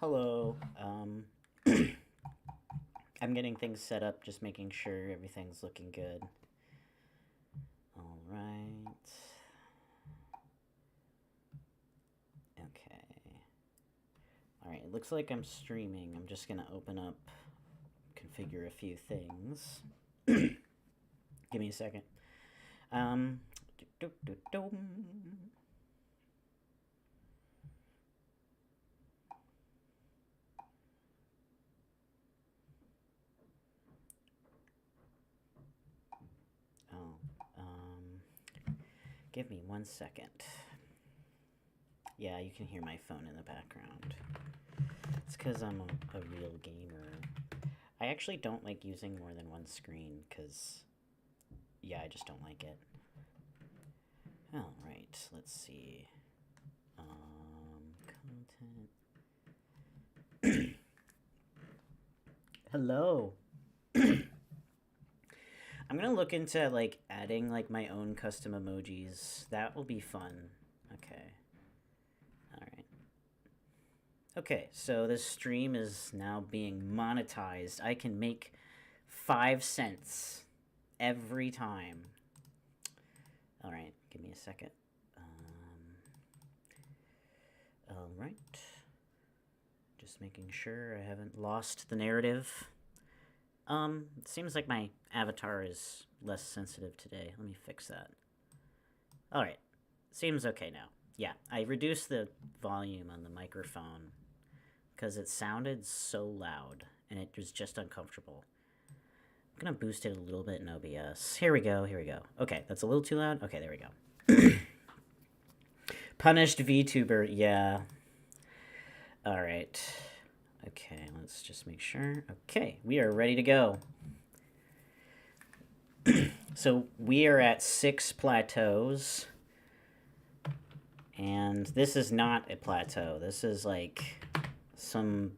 Hello. I'm getting things set up, just making sure everything's looking good. All right. Okay. All right, it looks like I'm streaming. I'm just going to open up, configure a few things. Give me a second. Um, do, do, do, do. Oh, give me 1 second. Yeah, you can hear my phone in the background. It's because I'm a real gamer. I actually don't like using more than one screen because, yeah, I just don't like it. All right, let's see. Content. Hello. I'm gonna look into like adding like my own custom emojis. That will be fun. Okay. All right. Okay, so this stream is now being monetized. I can make 5 cents every time. All right, give me a second. All right. Just making sure I haven't lost the narrative. It seems like my avatar is less sensitive today. Let me fix that. All right, seems okay now. Yeah, I reduced the volume on the microphone because it sounded so loud and it was just uncomfortable. I'm gonna boost it a little bit in OBS. Here we go. Okay, that's a little too loud. Okay, there we go. Punished VTuber, yeah. All right. Okay, let's just make sure. Okay, we are ready to go. So we are at 6 plateaus. And this is not a plateau. This is like some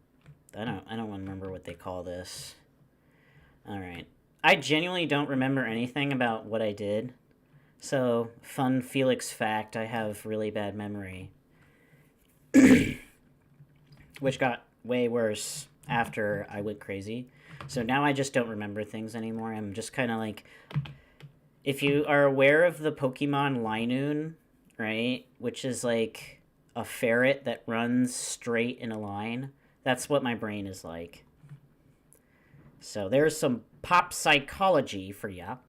I don't remember what they call this. All right. I genuinely don't remember anything about what I did. So, fun Felix fact, I have really bad memory. Which got way worse after I went crazy. So now I just don't remember things anymore. I'm just kind of like, if you are aware of the Pokemon Linoon, right, which is like a ferret that runs straight in a line, that's what my brain is like. So there's some pop psychology for ya.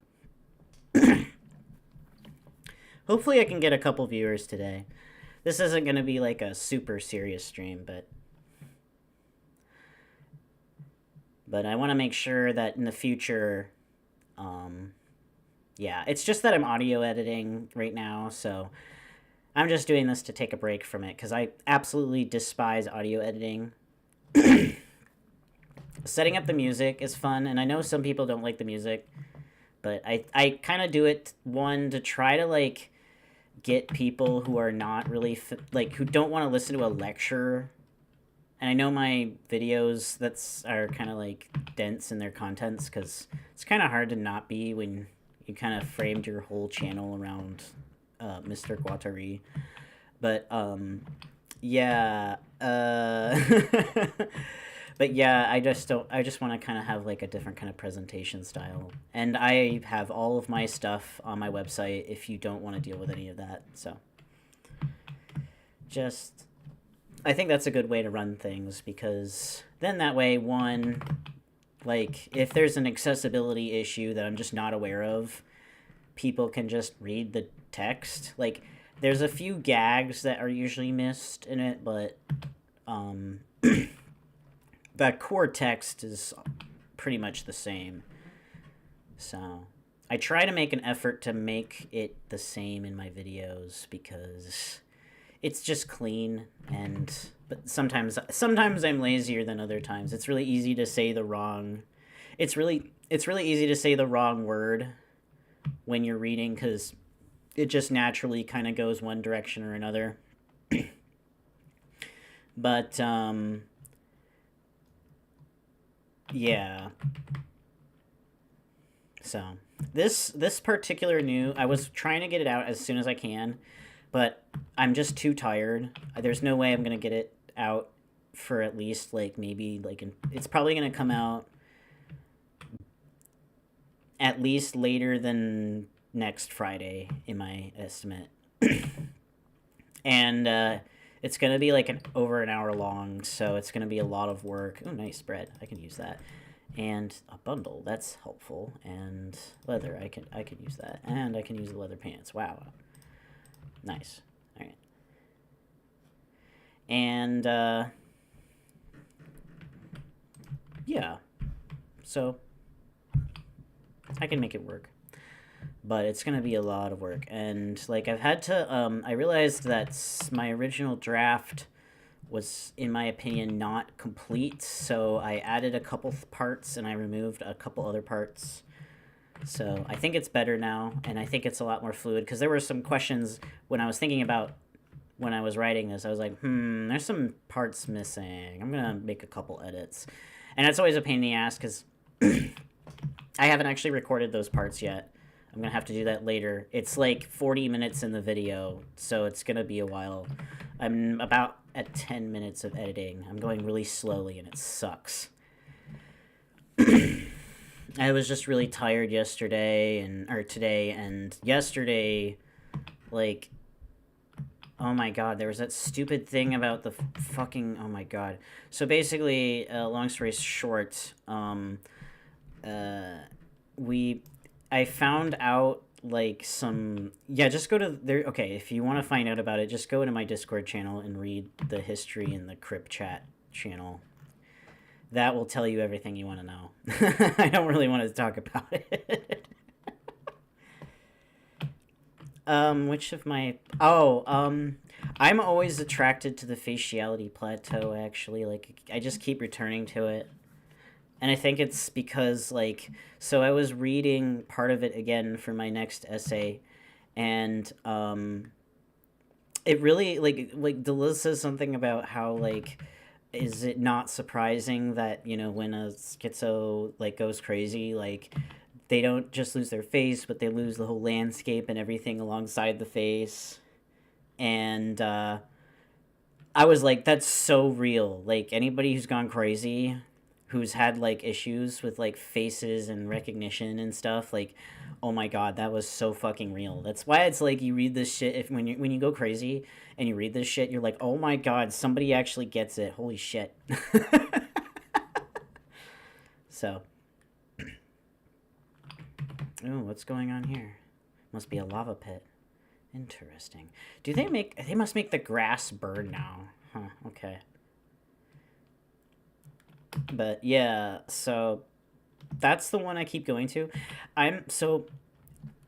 Hopefully I can get a couple viewers today. This isn't going to be like a super serious stream, but I want to make sure that in the future, yeah, it's just that I'm audio editing right now, so I'm just doing this to take a break from it because I absolutely despise audio editing. Setting up the music is fun, and I know some people don't like the music, but I kind of do it, one, to try to like get people who are not really like who don't want to listen to a lecture. And I know my videos are kind of like dense in their contents because it's kind of hard to not be when you kind of framed your whole channel around Mr. Guattari. But yeah, but yeah, I just want to kind of have like a different kind of presentation style. And I have all of my stuff on my website if you don't want to deal with any of that. So just, I think that's a good way to run things because then that way, one, like if there's an accessibility issue that I'm just not aware of, people can just read the text. Like there's a few gags that are usually missed in it, but the core text is pretty much the same. So I try to make an effort to make it the same in my videos because it's just clean. But sometimes I'm lazier than other times. It's really easy to say the wrong easy to say the wrong word when you're reading because it just naturally kind of goes one direction or another. But yeah. So this particular I was trying to get it out as soon as I can, but I'm just too tired. There's no way I'm gonna get it out for at least like maybe like it's probably gonna come out at least later than next Friday in my estimate. And it's gonna be like over an hour long, so it's gonna be a lot of work. Oh, nice bread! I can use that, and a bundle that's helpful, and leather. I can use that, and I can use the leather pants. Wow, nice. All right, and yeah, so I can make it work. But it's gonna be a lot of work, and like I've had to I realized that my original draft was, in my opinion, not complete, so I added a couple parts and I removed a couple other parts. So I think it's better now, and I think it's a lot more fluid, because there were some questions when I was thinking about when I was writing this. I was like, there's some parts missing. I'm gonna make a couple edits, and that's always a pain in the ass because I haven't actually recorded those parts yet. I'm gonna have to do that later. It's like 40 minutes in the video, so it's gonna be a while. I'm about at 10 minutes of editing. I'm going really slowly, and it sucks. I was just really tired yesterday or today, and yesterday, like, oh my god, there was that stupid thing about the fucking, oh my god. So basically, long story short, I found out like some, yeah, just go to there. Okay, if you want to find out about it, just go into my Discord channel and read the history in the Crypt Chat channel. That will tell you everything you want to know. I don't really want to talk about it. Which of my, I'm always attracted to the faciality plateau, actually. Like, I just keep returning to it. And I think it's because, like, so I was reading part of it again for my next essay, and it really, like Deleuze says something about how, like, is it not surprising that, you know, when a schizo, like, goes crazy, like, they don't just lose their face, but they lose the whole landscape and everything alongside the face. And I was like, that's so real. Like, anybody who's gone crazy, who's had like issues with like faces and recognition and stuff, like, oh my god, that was so fucking real. That's why it's like, you read this shit, if when you go crazy and you read this shit, you're like, oh my god, somebody actually gets it. Holy shit. So, oh, what's going on here? Must be a lava pit. Interesting. They must make the grass burn now. Huh, okay. But yeah, so that's the one I keep going to.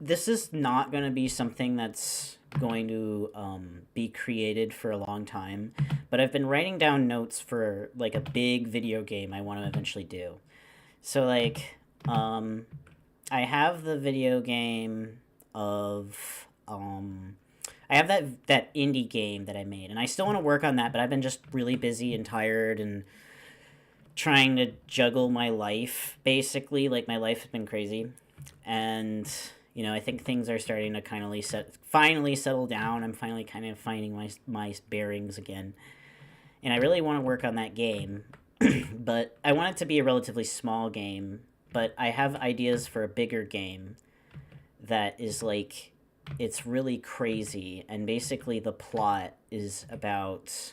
This is not going to be something that's going to be created for a long time, but I've been writing down notes for like a big video game I want to eventually do. So like, I have the video game of I have that indie game that I made, and I still want to work on that, but I've been just really busy and tired and trying to juggle my life, basically. Like, my life has been crazy, and you know, I think things are starting to finally settle down. I'm finally kind of finding my bearings again, and I really want to work on that game. But I want it to be a relatively small game, but I have ideas for a bigger game that is like, it's really crazy, and basically the plot is about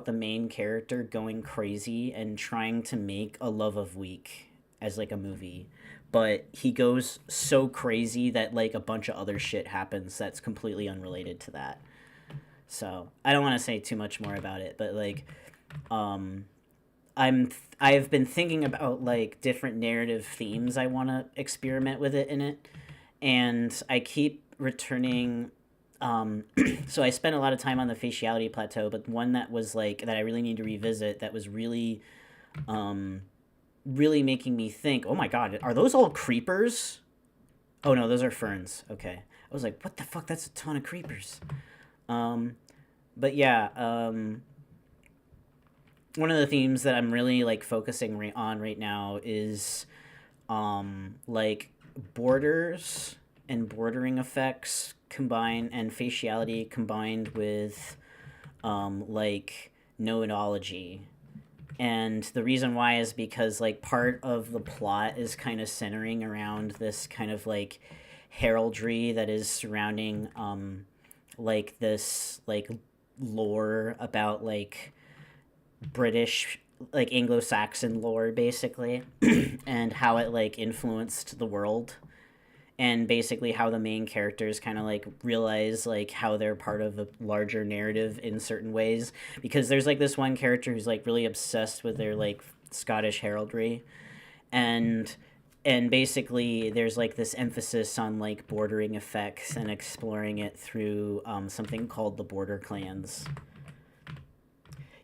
the main character going crazy and trying to make A Love of Week as like a movie, but he goes so crazy that like a bunch of other shit happens that's completely unrelated to that. So I don't want to say too much more about it, but like, I've been thinking about like different narrative themes I want to experiment with it in it, and I keep returning. So I spent a lot of time on the faciality plateau, but one that was like, that I really need to revisit, that was really, really making me think, oh my god, are those all creepers? Oh no, those are ferns. Okay. I was like, what the fuck? That's a ton of creepers. But yeah, one of the themes that I'm really like focusing on right now is like borders and bordering effects combined, and faciality combined with like nodeology. And the reason why is because like part of the plot is kind of centering around this kind of like heraldry that is surrounding like this like lore about like British, like Anglo-Saxon lore basically, and how it like influenced the world, and basically how the main characters kind of like realize like how they're part of a larger narrative in certain ways, because there's like this one character who's like really obsessed with their like Scottish heraldry, and basically there's like this emphasis on like bordering effects and exploring it through something called the border clans.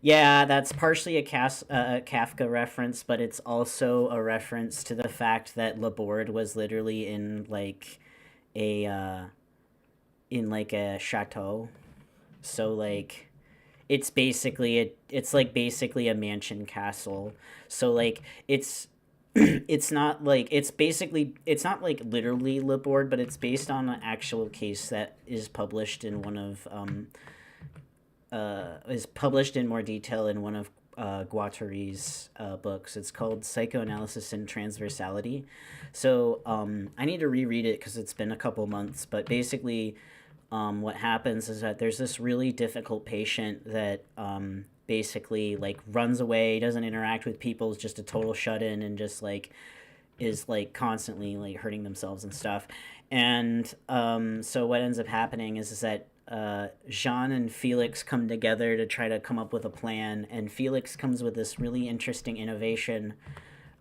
Yeah, that's partially a Kafka reference, but it's also a reference to the fact that Laborde was literally a in like a chateau. So like it's like basically a mansion castle. So like it's not like it's not like literally Laborde, but it's based on an actual case that is published in more detail in one of Guattari's books. It's called Psychoanalysis and Transversality. So I need to reread it because it's been a couple months. But basically, what happens is that there's this really difficult patient that basically like runs away, doesn't interact with people, is just a total shut in, and just like is like constantly like hurting themselves and stuff. And so what ends up happening is that Jean and Felix come together to try to come up with a plan, and Felix comes with this really interesting innovation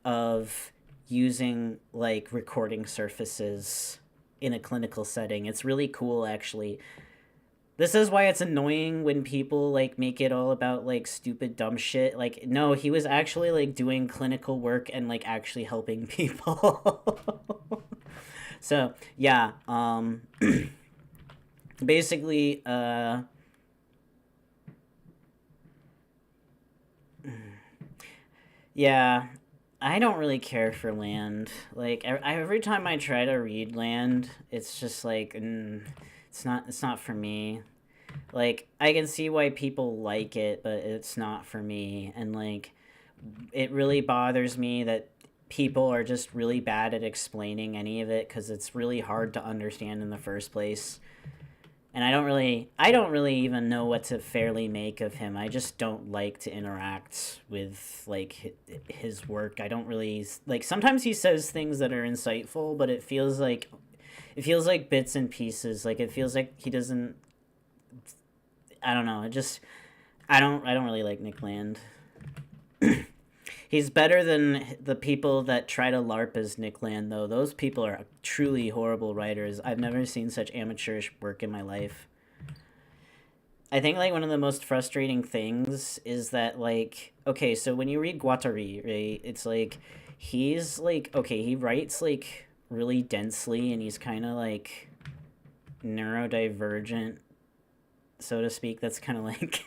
of using like recording surfaces in a clinical setting. It's really cool, actually. This is why it's annoying when people like make it all about like stupid dumb shit. Like no, he was actually like doing clinical work and like actually helping people. So, yeah, basically yeah, I don't really care for Land. Like every time I try to read Land, it's just like it's not for me. Like I can see why people like it, but it's not for me. And like it really bothers me that people are just really bad at explaining any of it because it's really hard to understand in the first place. And I don't really even know what to fairly make of him. I just don't like to interact with like his work. I don't really like, sometimes he says things that are insightful, but it feels like bits and pieces. Like it feels like he doesn't, I don't know. It just I don't really like Nick Land. He's better than the people that try to LARP as Nick Land, though. Those people are truly horrible writers. I've never seen such amateurish work in my life. I think like one of the most frustrating things is that like, okay, so when you read Guattari, right, it's like he's like, okay, he writes like really densely, and he's kind of like neurodivergent, so to speak. That's kind of like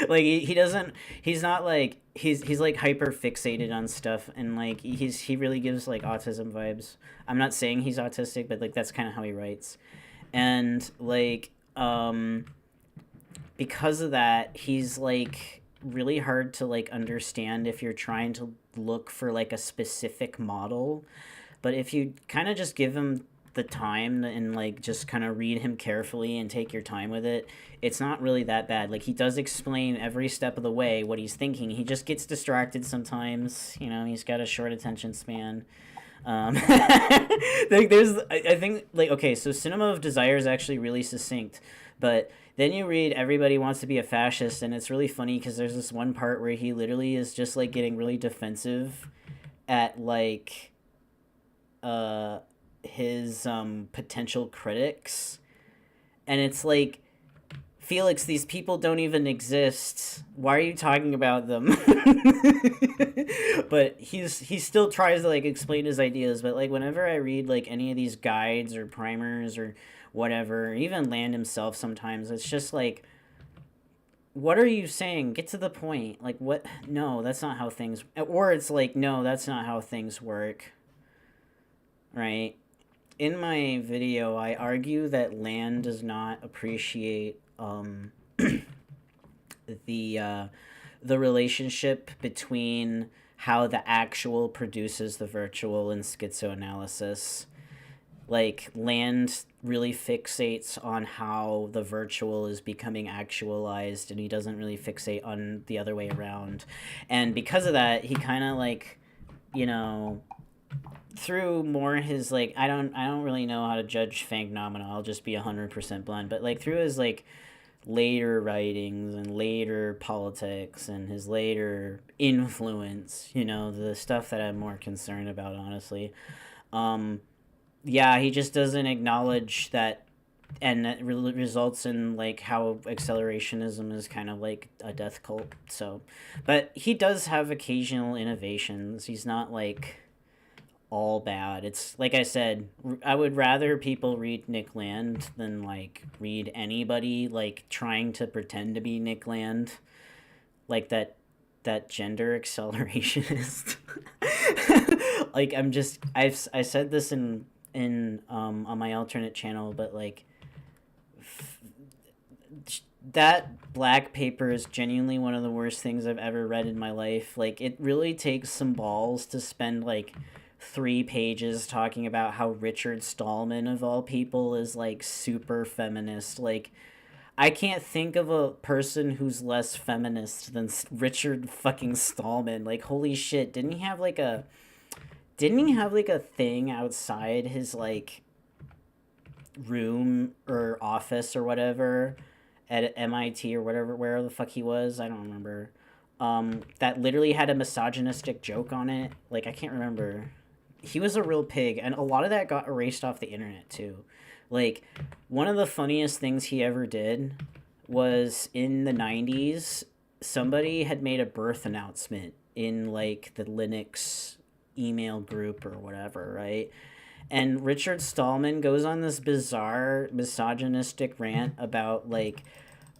like he doesn't, he's not like he's like hyper fixated on stuff, and like he really gives like autism vibes. I'm not saying he's autistic, but like that's kind of how he writes. And like because of that, he's like really hard to like understand if you're trying to look for like a specific model. But if you kind of just give him the time and like just kind of read him carefully and take your time with it, it's not really that bad. Like he does explain every step of the way what he's thinking. He just gets distracted sometimes. You know, he's got a short attention span. Like I think like, okay, so Cinema of Desire is actually really succinct, but then you read Everybody Wants to Be a Fascist, and it's really funny because there's this one part where he literally is just like getting really defensive at like his potential critics, and it's like, Felix, these people don't even exist. Why are you talking about them? But he still tries to like explain his ideas. But like whenever I read like any of these guides or primers or whatever, even Land himself, sometimes it's just like, what are you saying? Get to the point. Like what? No, that's not how things. Or it's like, no, that's not how things work. Right? In my video, I argue that Land does not appreciate the uh, the relationship between how the actual produces the virtual in schizoanalysis. Like Land really fixates on how the virtual is becoming actualized, and he doesn't really fixate on the other way around. And because of that, he kind of like, you know, through more his like, I don't really know how to judge phenomena. I'll just be 100% blunt, but like through his like later writings and later politics and his later influence, the stuff that I'm more concerned about, honestly. Um, yeah, he just doesn't acknowledge that, and that results in like how accelerationism is kind of like a death cult. So, but he does have occasional innovations. He's not like all bad. It's like I said, I would rather people read Nick Land than like read anybody like trying to pretend to be Nick Land, like that gender accelerationist. Like I said this in on my alternate channel, but like that black paper is genuinely one of the worst things I've ever read in my life. Like, it really takes some balls to spend like 3 pages talking about how Richard Stallman, of all people, is like super feminist. Like, I can't think of a person who's less feminist than Richard fucking Stallman. Like, holy shit, didn't he have like a thing outside his like room or office or whatever at MIT or whatever, where the fuck he was? I don't remember. That literally had a misogynistic joke on it. Like, I can't remember. He was a real pig, and a lot of that got erased off the internet too. Like, one of the funniest things he ever did was in the 90s, somebody had made a birth announcement in like the Linux email group or whatever, right? And Richard Stallman goes on this bizarre misogynistic rant about like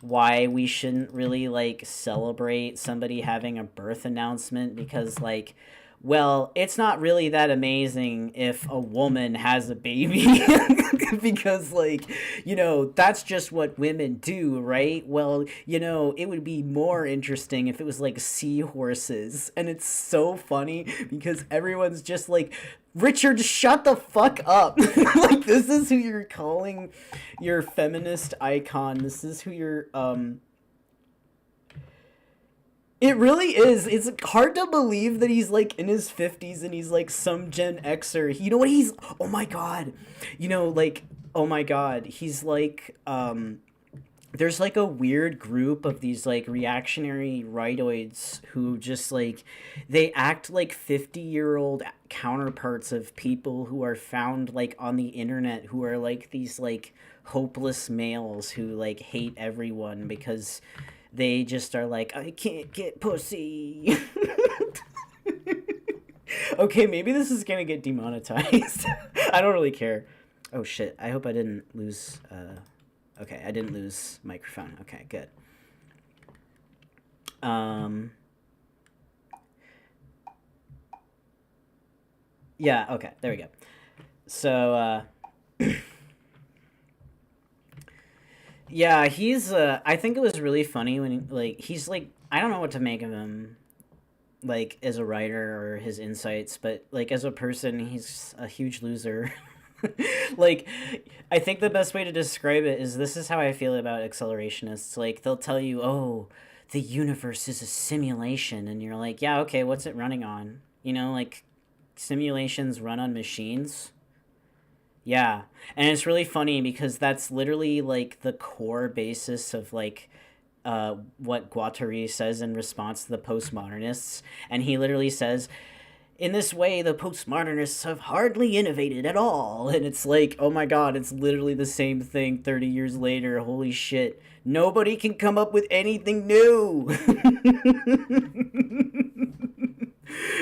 why we shouldn't really like celebrate somebody having a birth announcement, because like, well, it's not really that amazing if a woman has a baby. Because like, that's just what women do, right? Well, it would be more interesting if it was like seahorses. And it's so funny because everyone's just like, Richard, shut the fuck up. Like, this is who you're calling your feminist icon. This is who you're it really is. It's hard to believe that he's like in his 50s and he's like some Gen Xer. You know what he's Oh my god. Like, oh my god. He's like there's like a weird group of these like reactionary rightoids who just like, they act like 50-year-old counterparts of people who are found like on the internet, who are like these like hopeless males who like hate everyone because they just are like, I can't get pussy. Okay, maybe this is gonna get demonetized. I don't really care. Oh shit, I hope I didn't lose okay, I didn't lose microphone. Okay, good. Yeah, okay, there we go. So yeah, he's I think it was really funny when like he's like, I don't know what to make of him, like as a writer or his insights, but like as a person, he's a huge loser. Like, I think the best way to describe it is, this is how I feel about accelerationists. Like, they'll tell you, oh, the universe is a simulation, and you're like, yeah, okay, what's it running on? Like, simulations run on machines. Yeah, and it's really funny because that's literally like the core basis of like what Guattari says in response to the postmodernists. And he literally says, in this way, the postmodernists have hardly innovated at all. And it's like, oh my god, it's literally the same thing 30 years later. Holy shit. Nobody can come up with anything new.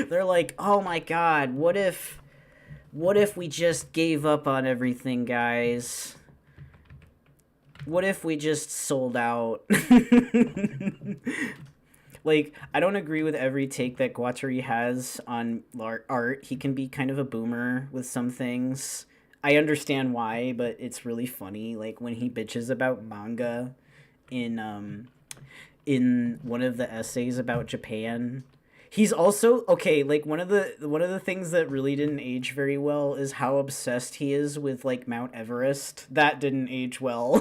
They're like, oh my god, what if we just gave up on everything, guys? What if we just sold out? Like, I don't agree with every take that Guattari has on art. He can be kind of a boomer with some things. I understand why, but it's really funny. Like, when he bitches about manga in in one of the essays about Japan. He's also okay, like one of the things that really didn't age very well is how obsessed he is with like Mount Everest. That didn't age well.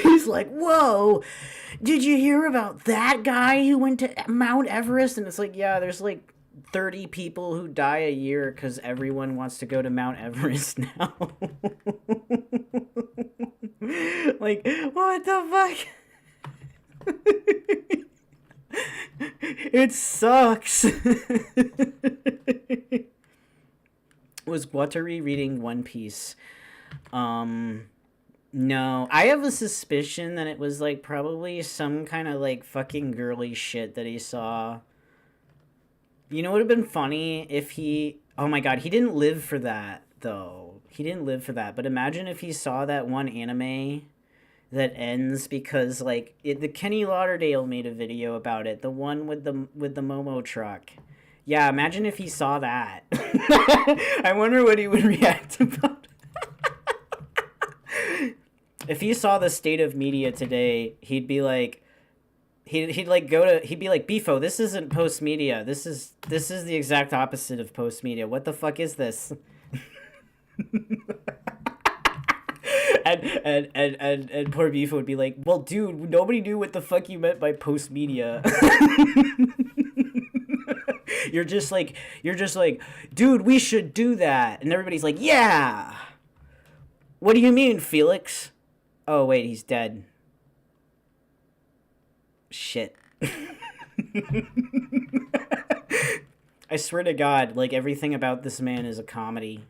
He's like, "Whoa, did you hear about that guy who went to Mount Everest?" And it's like, "Yeah, there's like 30 people who die a year cuz everyone wants to go to Mount Everest now." Like, what the fuck? It sucks. Was Guattari reading One Piece? No. I have a suspicion that it was like probably some kind of like fucking girly shit that he saw. You know what would have been funny if he. Oh my god, he didn't live for that though. He didn't live for that. But imagine if he saw that one anime that ends because like the Kenny Lauderdale made a video about it, the one with the Momo truck. Yeah, imagine if he saw that. I wonder what he would react about. If he saw the state of media today, he'd be like he'd like he'd be like, "Beefo, this isn't post media. This is the exact opposite of post media. What the fuck is this?" And poor Beefo would be like, "Well, dude, nobody knew what the fuck you meant by post media." You're just like, "Dude, we should do that." And everybody's like, "Yeah." What do you mean, Felix? Oh, wait, he's dead. Shit. I swear to God, like, everything about this man is a comedy.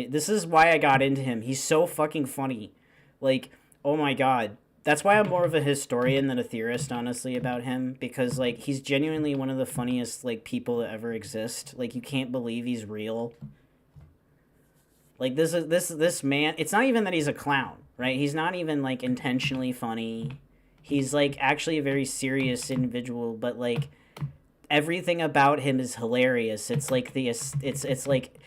This is why I got into him. He's so fucking funny. Like, oh my God. That's why I'm more of a historian than a theorist, honestly, about him. Because, like, he's genuinely one of the funniest, like, people that ever exist. Like, you can't believe he's real. Like, this man... It's not even that he's a clown, right? He's not even, like, intentionally funny. He's, like, actually a very serious individual, but, like... Everything about him is hilarious. It's like it's like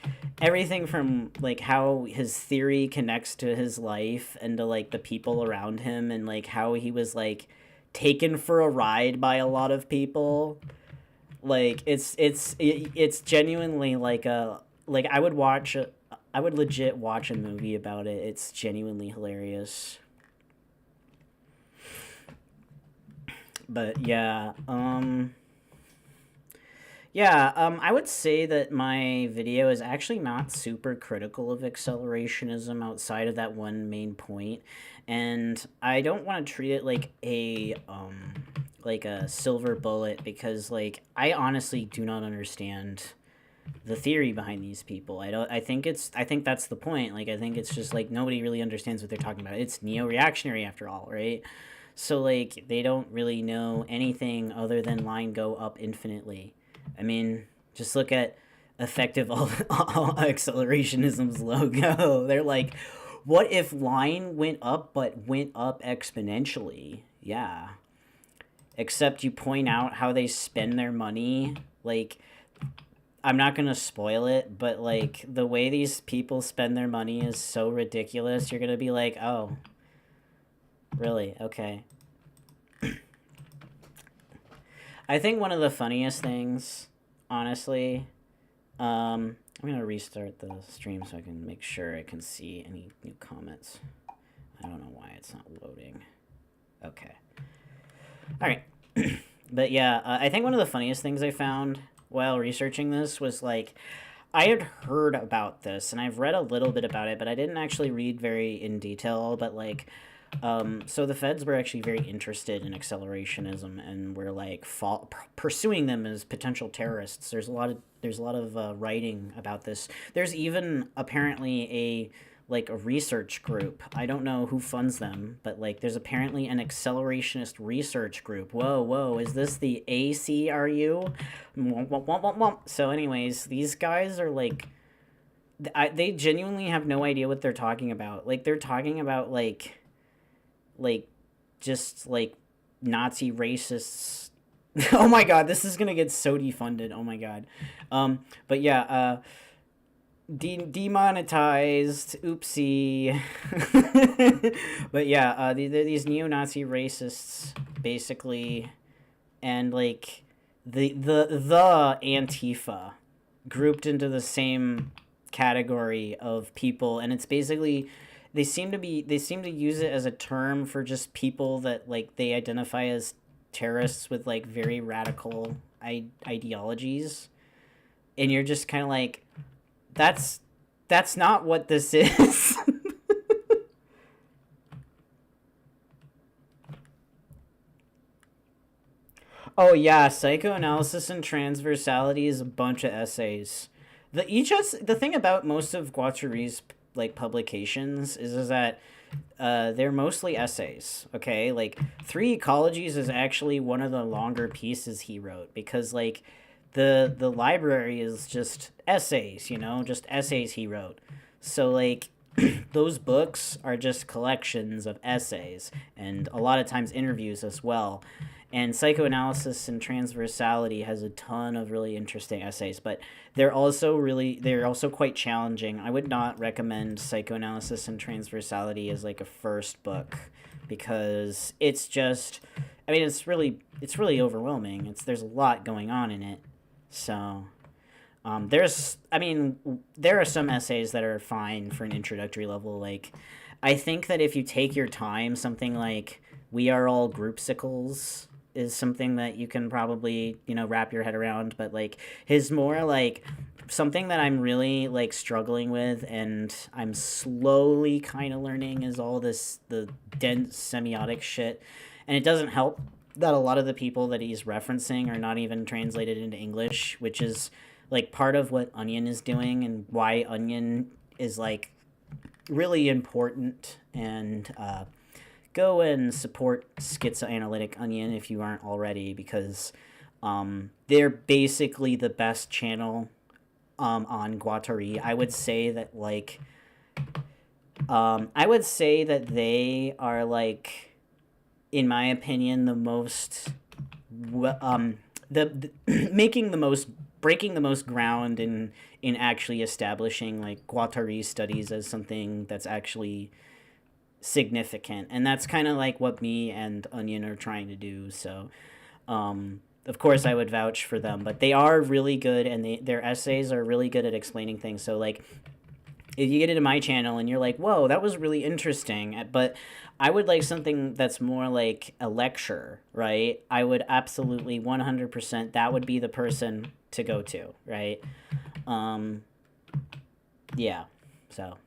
everything from like how his theory connects to his life and to like the people around him and like how he was like taken for a ride by a lot of people. Like it's genuinely like I would legit watch a movie about it. It's genuinely hilarious. But yeah, I would say that my video is actually not super critical of accelerationism outside of that one main point, and I don't want to treat it like a silver bullet because like I honestly do not understand the theory behind these people. I think that's the point. Like I think it's just like nobody really understands what they're talking about. It's neo-reactionary after all, right? So like they don't really know anything other than line go up infinitely. I mean, just look at effective accelerationism's logo. They're like, what if line went up but went up exponentially? Yeah. Except you point out how they spend their money. Like, I'm not going to spoil it, but, like, the way these people spend their money is so ridiculous. You're going to be like, oh, really? Okay. I think one of the funniest things, honestly, I'm going to restart the stream so I can make sure I can see any new comments. I don't know why it's not loading. Okay. All right. But yeah, I think one of the funniest things I found while researching this was like, I had heard about this and I've read a little bit about it, but I didn't actually read very in detail, but like, so the feds were actually very interested in accelerationism and were like pursuing them as potential terrorists. There's a lot of writing about this. There's even apparently a research group. I don't know who funds them, but like there's apparently an accelerationist research group. Whoa, is this the ACRU? So anyways, these guys are like they genuinely have no idea what they're talking about. Like they're talking about like just like Nazi racists. Oh my god, this is gonna get so defunded. Oh my god. But yeah, Demonetized. Oopsie. But yeah, these neo-Nazi racists basically, and like the Antifa grouped into the same category of people, and it's basically they seem to use it as a term for just people that like they identify as terrorists with like very radical ideologies, and you're just kind of like, that's that's not what this is. Oh yeah, psychoanalysis and transversality is a bunch of essays. The thing about most of Guattari's like publications is that they're mostly essays. Okay, like Three Ecologies is actually one of the longer pieces he wrote, because like the library is just essays, just essays he wrote. So like those books are just collections of essays and a lot of times interviews as well. And psychoanalysis and transversality has a ton of really interesting essays, but they're also quite challenging. I would not recommend psychoanalysis and transversality as like a first book, because it's just, I mean, it's really overwhelming. There's a lot going on in it. So I mean, there are some essays that are fine for an introductory level. Like, I think that if you take your time, something like "We Are All Groupsicles" is something that you can probably wrap your head around. But like his more like something that I'm really like struggling with, and I'm slowly kind of learning, is all the dense semiotic shit, and it doesn't help that a lot of the people that he's referencing are not even translated into English, which is like part of what Onion is doing and why Onion is like really important. And go and support Schizoanalytic Onion if you aren't already, because they're basically the best channel on Guattari. I would say that they are like, in my opinion, the most the making the most breaking the most ground in actually establishing like Guattari studies as something that's actually significant, and that's kind of like what me and Onion are trying to do. So of course I would vouch for them, but they are really good, and their essays are really good at explaining things. So like if you get into my channel and you're like, whoa, that was really interesting, but I would like something that's more like a lecture, right? I would absolutely 100%, that would be the person to go to, right? Um, yeah, so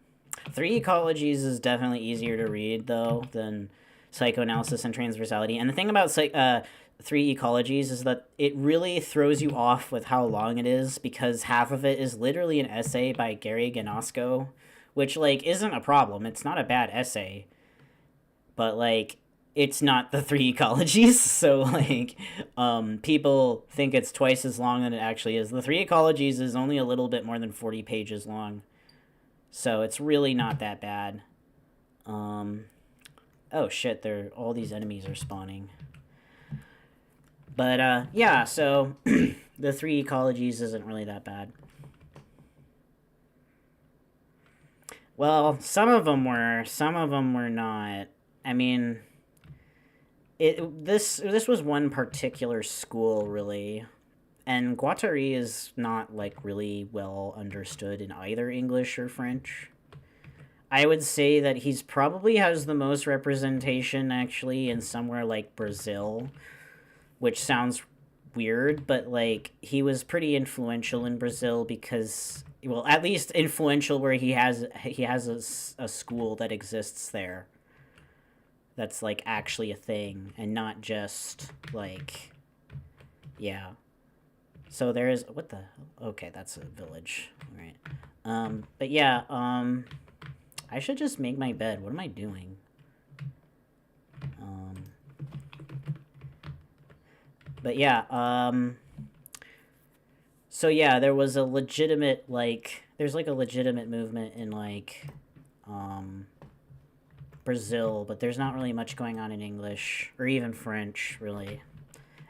Three Ecologies is definitely easier to read, though, than Psychoanalysis and Transversality. And the thing about Three Ecologies is that it really throws you off with how long it is, because half of it is literally an essay by Gary Ganasco, which, like, isn't a problem. It's not a bad essay, but, like, it's not the Three Ecologies. So, like, people think it's twice as long than it actually is. The Three Ecologies is only a little bit more than 40 pages long. So it's really not that bad. Oh shit, all these enemies are spawning. But yeah, so the Three Ecologies isn't really that bad. Well, some of them were not. I mean, this was one particular school, really. And Guattari is not like really well understood in either English or French. I would say that he's probably has the most representation actually in somewhere like Brazil, which sounds weird, but like he was pretty influential in Brazil, because, well, at least influential where he has a school that exists there that's like actually a thing, and not just like, yeah. So there is, what the, okay, that's a village. All right. But yeah, I should just make my bed. What am I doing? Um, but yeah, so yeah, there's like a legitimate movement in like, um, Brazil, but there's not really much going on in English or even French, really.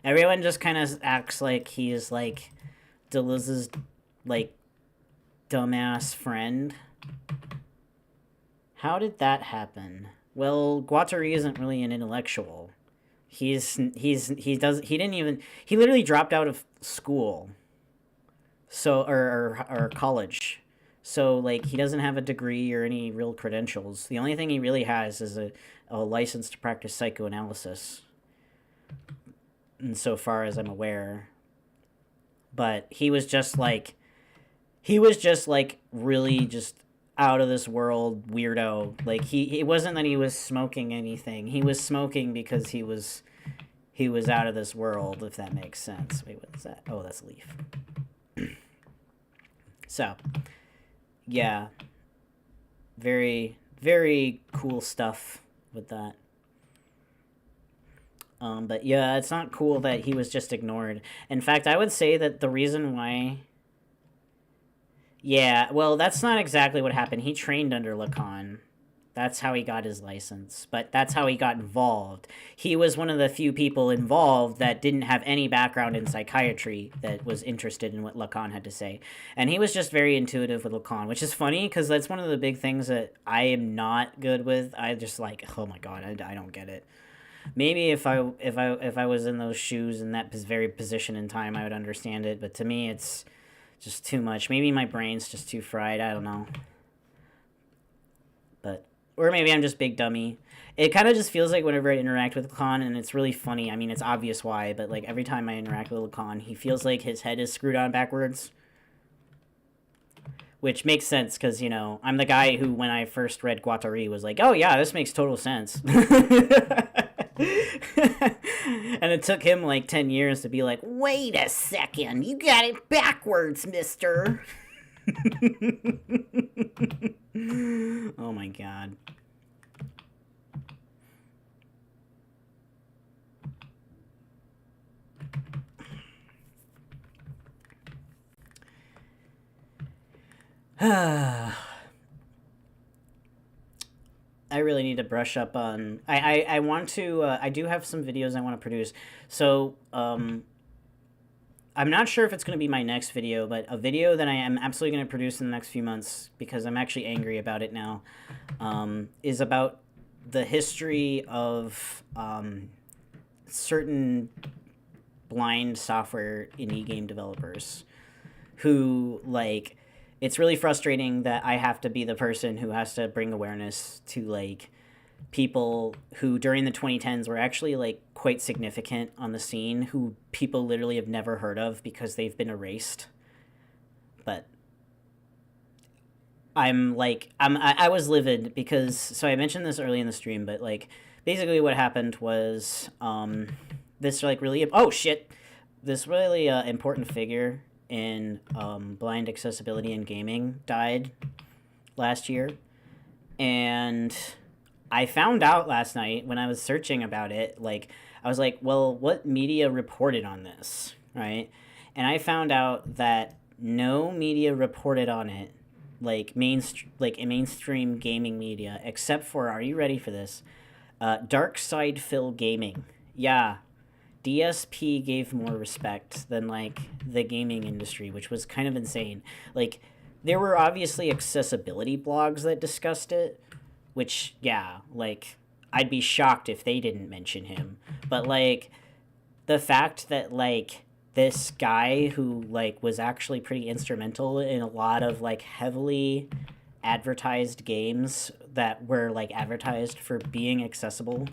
Everyone just kind of acts like he's like Deleuze's like dumbass friend. How did that happen? Well, Guattari isn't really an intellectual. He literally dropped out of school. So or college. So like he doesn't have a degree or any real credentials. The only thing he really has is a license to practice psychoanalysis. Insofar as I'm aware. But he was just like really just out of this world weirdo. Like it wasn't that he was smoking anything. He was smoking because he was out of this world, if that makes sense. Wait, what is that? Oh, that's a leaf. So, yeah. Very, very cool stuff with that. But yeah, it's not cool that he was just ignored. In fact, I would say that the reason why... Yeah, well, that's not exactly what happened. He trained under Lacan. That's how he got his license. But that's how he got involved. He was one of the few people involved that didn't have any background in psychiatry that was interested in what Lacan had to say. And he was just very intuitive with Lacan, which is funny because that's one of the big things that I am not good with. I just like, oh my god, I don't get it. Maybe if I was in those shoes in that very position in time, I would understand it. But to me, it's just too much. Maybe my brain's just too fried. I don't know. But or maybe I'm just big dummy. It kind of just feels like whenever I interact with Lacan, and it's really funny. I mean, it's obvious why, but like every time I interact with Lacan, he feels like his head is screwed on backwards. Which makes sense because, you know, I'm the guy who, when I first read Guattari, was like, oh yeah, this makes total sense. And it took him like 10 years to be like, wait a second, you got it backwards, mister. Oh my god. I really need to brush up on... I want to... I do have some videos I want to produce. So, I'm not sure if it's going to be my next video, but a video that I am absolutely going to produce in the next few months, because I'm actually angry about it now, is about the history of certain blind software indie game developers who, like... It's really frustrating that I have to be the person who has to bring awareness to, like, people who during the 2010s were actually, like, quite significant on the scene, who people literally have never heard of because they've been erased. But I was livid because, so I mentioned this early in the stream, but, like, basically what happened was, this, like, really, oh, shit, this really important figure in blind accessibility in gaming died last year. And I found out last night when I was searching about it, like, I was like, well, what media reported on this, right? And I found out that no media reported on it, like mainstream gaming media, except for, are you ready for this? Dark Side Phil Gaming. Yeah, DSP gave more respect than, like, the gaming industry, which was kind of insane. Like, there were obviously accessibility blogs that discussed it, which, yeah, like, I'd be shocked if they didn't mention him. But, like, the fact that, like, this guy who, like, was actually pretty instrumental in a lot of, like, heavily advertised games that were, like, advertised for being accessible,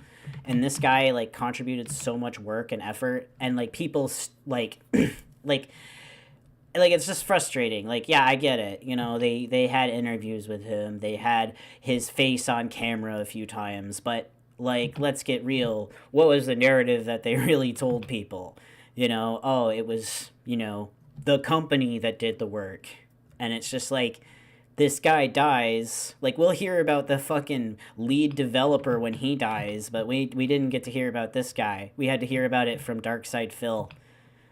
and this guy, like, contributed so much work and effort, and, like, people, like, like, it's just frustrating. Like, yeah, I get it. You know, they had interviews with him. They had his face on camera a few times. But, like, let's get real. What was the narrative that they really told people? You know, oh, it was, you know, the company that did the work. And it's just like, this guy dies. Like, we'll hear about the fucking lead developer when he dies, but we didn't get to hear about this guy. We had to hear about it from Darkside Phil,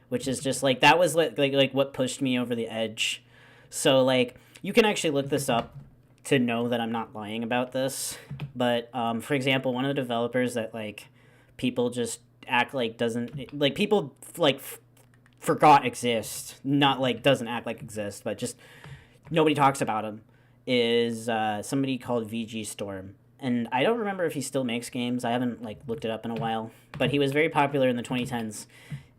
which is just, like, that was, like what pushed me over the edge. So, like, you can actually look this up to know that I'm not lying about this. But, for example, one of the developers that, like, people just act like doesn't... Like, people, like, forgot exists. Not, like, doesn't act like exists, but just nobody talks about him is somebody called VG Storm. And I don't remember if he still makes games. I haven't like looked it up in a while, but he was very popular in the 2010s.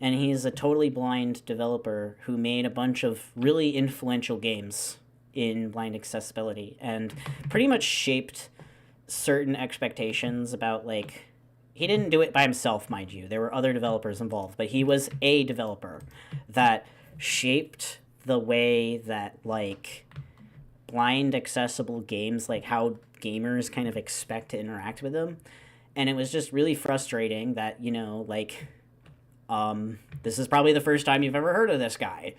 And he's a totally blind developer who made a bunch of really influential games in blind accessibility and pretty much shaped certain expectations about like he didn't do it by himself, mind you. There were other developers involved, but he was a developer that shaped the way that like blind accessible games, like how gamers kind of expect to interact with them. And it was just really frustrating that, like this is probably the first time you've ever heard of this guy.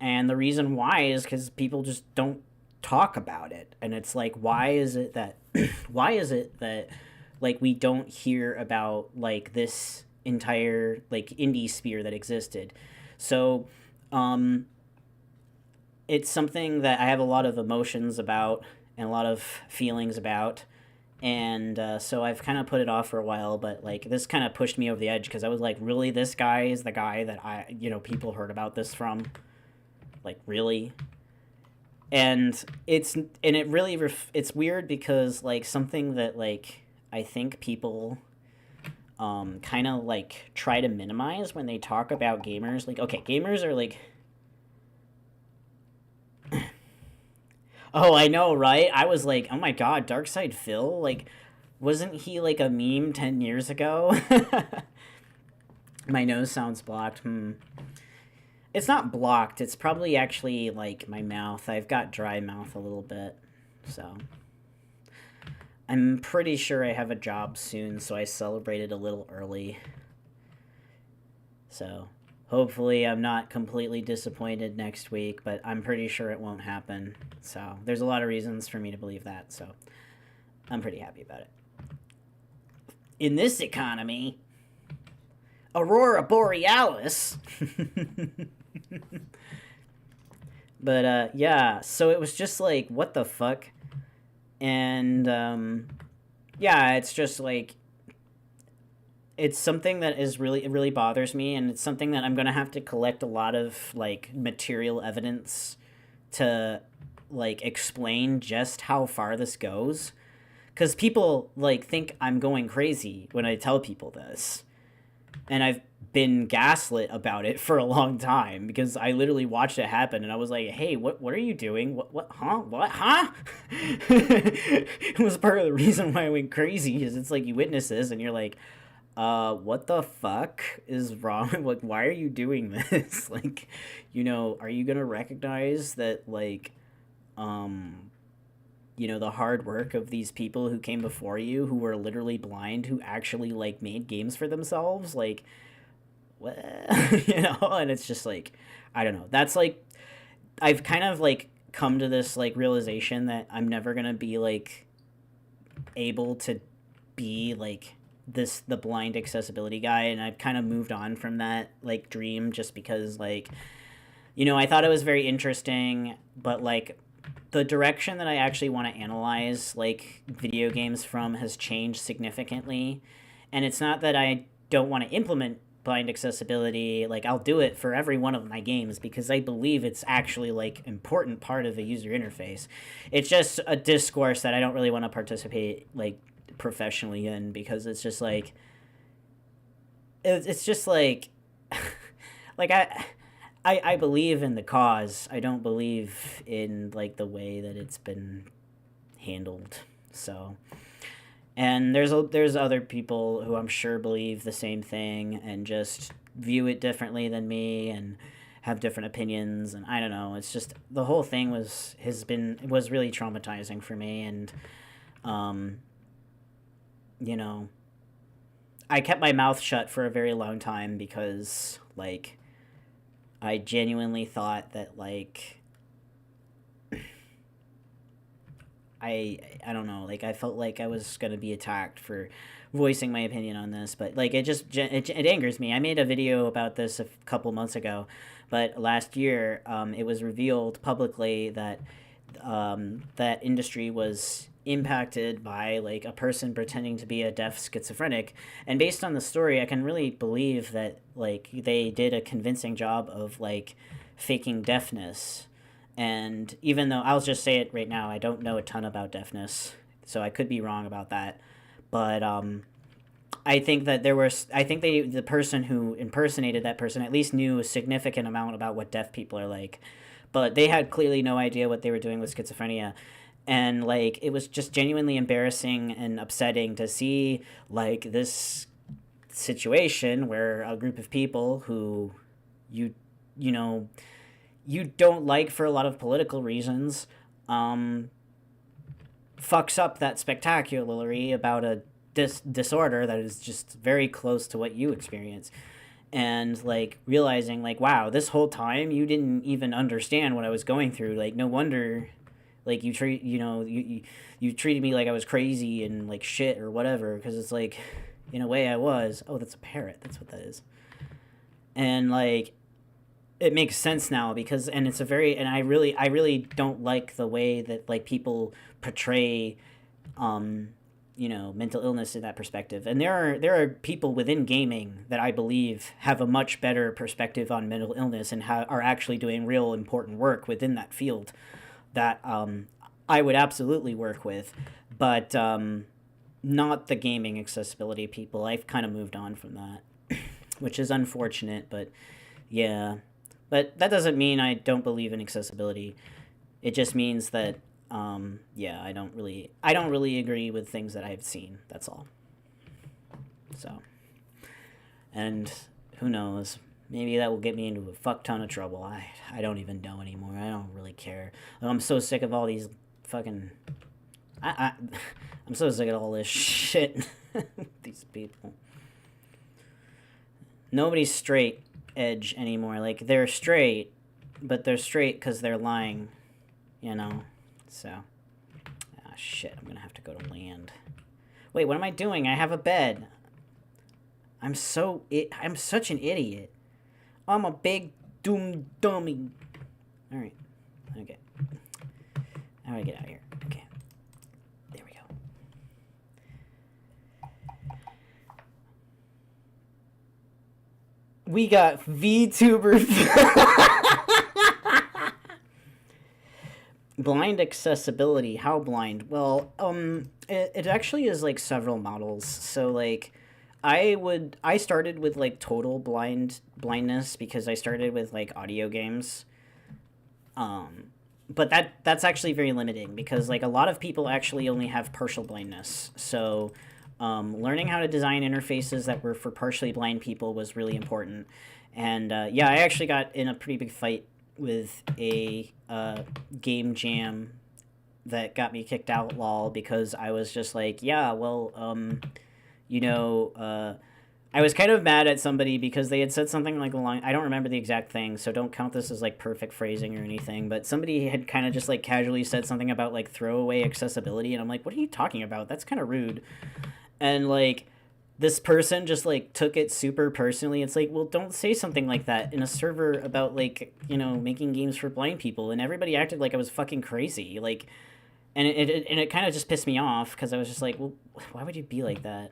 And the reason why is because people just don't talk about it. And it's like, why is it that like we don't hear about like this entire like indie sphere that existed? So it's something that I have a lot of emotions about and a lot of feelings about. And so I've kind of put it off for a while, but like this kind of pushed me over the edge because I was like, really, this guy is the guy that people heard about this from? Like, really? And it really it's weird because like something that like I think people kind of like try to minimize when they talk about gamers. Like, okay, gamers are like, oh, I know, right? I was like, oh my god, Darkside Phil? Like, wasn't he like a meme 10 years ago? My nose sounds blocked. It's not blocked. It's probably actually like my mouth. I've got dry mouth a little bit. So I'm pretty sure I have a job soon, so I celebrated a little early. So hopefully I'm not completely disappointed next week, but I'm pretty sure it won't happen. So there's a lot of reasons for me to believe that, so I'm pretty happy about it. In this economy, Aurora Borealis. But yeah, so it was just like, what the fuck? And yeah, it's just like, it's something that is really, it really bothers me, and it's something that I'm gonna have to collect a lot of like material evidence to like explain just how far this goes, because people like think I'm going crazy when I tell people this, and I've been gaslit about it for a long time because I literally watched it happen and I was like, hey, what are you doing? What It was part of the reason why I went crazy, is it's like you witness this and you're like, what the fuck is wrong? Like, why are you doing this? Like, are you gonna recognize that, like, the hard work of these people who came before you, who were literally blind, who actually, like, made games for themselves? Like, what? And it's just, like, I don't know. That's, like, I've kind of, like, come to this, like, realization that I'm never gonna be, like, able to be, like, the blind accessibility guy, and I've kind of moved on from that like dream, just because like I thought it was very interesting, but like the direction that I actually want to analyze like video games from has changed significantly. And it's not that I don't want to implement blind accessibility. Like, I'll do it for every one of my games because I believe it's actually like important part of the user interface. It's just a discourse that I don't really want to participate like professionally in, because it's just like it's just like like I believe in the cause. I don't believe in like the way that it's been handled. So, and there's other people who I'm sure believe the same thing and just view it differently than me and have different opinions, and I don't know. It's just the whole thing was really traumatizing for me, and I kept my mouth shut for a very long time because, like, I genuinely thought that, like, I don't know, like, I felt like I was gonna be attacked for voicing my opinion on this, but, like, it angers me. I made a video about this a couple months ago, but last year, it was revealed publicly that that industry was impacted by like a person pretending to be a deaf schizophrenic, and based on the story I can really believe that like they did a convincing job of like faking deafness, And even though I'll just say it right now, I don't know a ton about deafness, so I could be wrong about that. But I think that the person who impersonated that person at least knew a significant amount about what deaf people are like, but they had clearly no idea what they were doing with schizophrenia. And like it was just genuinely embarrassing and upsetting to see like this situation where a group of people who you you know you don't like for a lot of political reasons fucks up that spectacularly about a disorder that is just very close to what you experience. And like realizing like, wow, this whole time you didn't even understand what I was going through. Like no wonder like you treated me like I was crazy and like shit or whatever, because it's like in a way I was. Oh, that's a parrot, that's what that is. And like it makes sense now, because and it's a very and I really don't like the way that like people portray mental illness in that perspective. And there are people within gaming that I believe have a much better perspective on mental illness and are actually doing real important work within that field that I would absolutely work with, but not the gaming accessibility people. I've kind of moved on from that, which is unfortunate, but yeah. But that doesn't mean I don't believe in accessibility. It just means that yeah, I don't really agree with things that I've seen. That's all. So, and who knows? Maybe that will get me into a fuck ton of trouble. I don't even know anymore. I don't really care. I'm so sick of all these fucking. I'm so sick of all this shit. These people. Nobody's straight edge anymore. Like they're straight, but they're straight because they're lying. So. Ah, shit. I'm gonna have to go to land. Wait, what am I doing? I have a bed. I'm such an idiot. I'm a big doom dummy. Alright. Okay. How do I get out of here? Okay. There we go. We got VTuber. Blind accessibility. How blind? Well, it actually is like several models. So like I started with like total blindness because I started with like audio games. But that's actually very limiting because like a lot of people actually only have partial blindness. So learning how to design interfaces that were for partially blind people was really important. And yeah, I actually got in a pretty big fight with a game jam that got me kicked out, lol, because I was just like, yeah, well, I was kind of mad at somebody because they had said something like I don't remember the exact thing, so don't count this as like perfect phrasing or anything, but somebody had kind of just like casually said something about like throwaway accessibility, and I'm like, what are you talking about? That's kind of rude. And like this person just like took it super personally. It's like, well, don't say something like that in a server about like, making games for blind people. And everybody acted like I was fucking crazy. Like, and it kind of just pissed me off because I was just like, well, why would you be like that?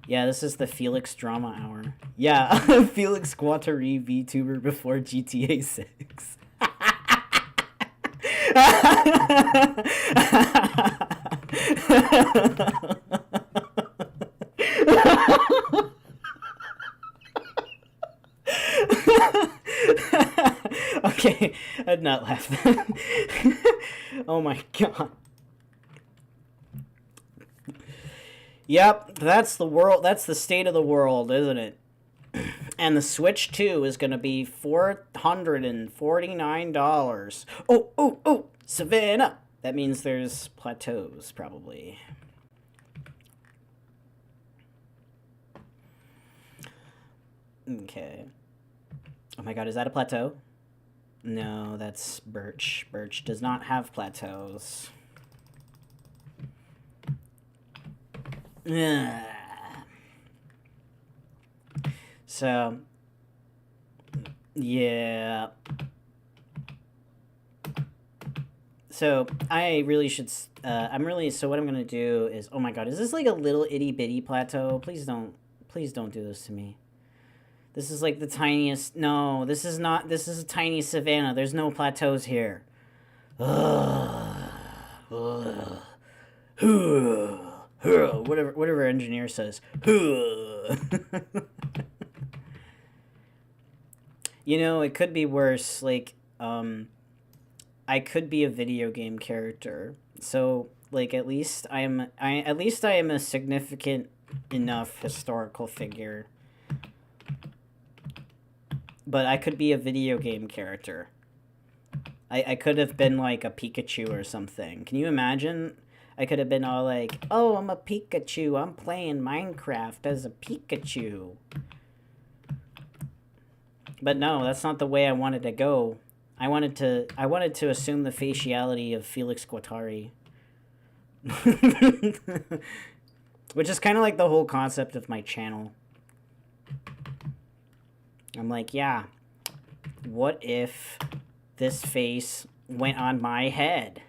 Yeah, this is the Felix Drama Hour. Yeah, Felix Guattari VTuber before GTA 6. Okay, I'd not laugh then. Oh my god. Yep, that's the world. That's the state of the world, isn't it? And the Switch 2 is going to be $449. Oh, Savannah. That means there's Plateaus, probably. Okay. Oh my god, is that a plateau? No, that's Birch. Birch does not have plateaus. So, yeah. So, I really should, so what I'm gonna do is, oh my god, is this like a little itty bitty plateau? Please don't do this to me. This is like the tiniest. No, this is not. This is a tiny savanna. There's no plateaus here. Whatever engineer says. You know, it could be worse. Like, I could be a video game character. So, like, at least I am a significant enough historical figure. But I could be a video game character. I could have been like a Pikachu or something. Can you imagine? I could have been all like, "Oh, I'm a Pikachu. I'm playing Minecraft as a Pikachu." But no, that's not the way I wanted to go. I wanted to assume the faciality of Felix Guattari. Which is kind of like the whole concept of my channel. I'm like, yeah, what if this face went on my head?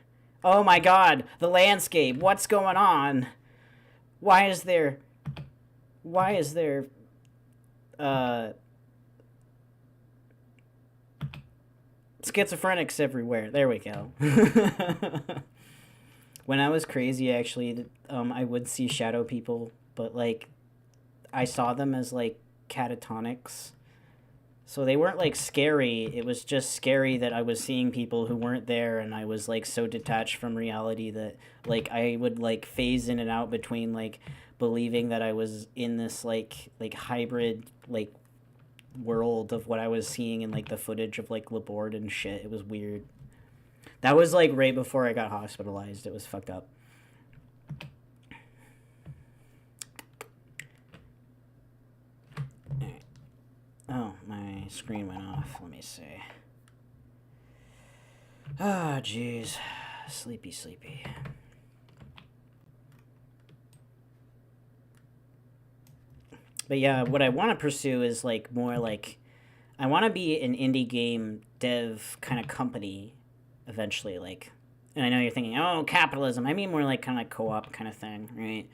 Oh my god, the landscape, what's going on? Why is there schizophrenics everywhere? There we go. When I was crazy, actually, I would see shadow people, but like, I saw them as like catatonics. So they weren't like scary. It was just scary that I was seeing people who weren't there, and I was like so detached from reality that like I would like phase in and out between like believing that I was in this like hybrid like world of what I was seeing in like the footage of like Laborde and shit. It was weird. That was like right before I got hospitalized. It was fucked up. Oh, my screen went off. Let me see. Ah, jeez. Sleepy, sleepy. But yeah, what I want to pursue is like more like I want to be an indie game dev kind of company eventually. Like, and I know you're thinking, oh, capitalism. I mean more like kind of like co-op kind of thing, right?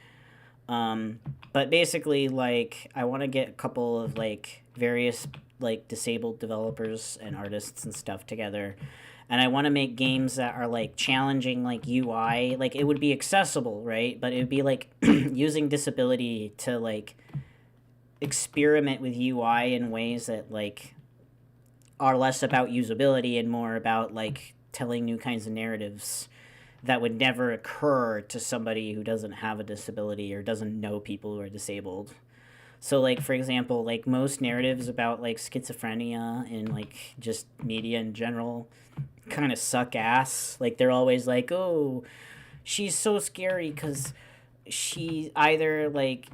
But basically, like, I want to get a couple of like various like disabled developers and artists and stuff together, and I want to make games that are like challenging like UI. Like, it would be accessible, right? But it would be like using disability to like experiment with UI in ways that like are less about usability and more about like telling new kinds of narratives that would never occur to somebody who doesn't have a disability or doesn't know people who are disabled. So like, for example, like most narratives about like schizophrenia and like just media in general kind of suck ass. Like, they're always like, oh, she's so scary because she either like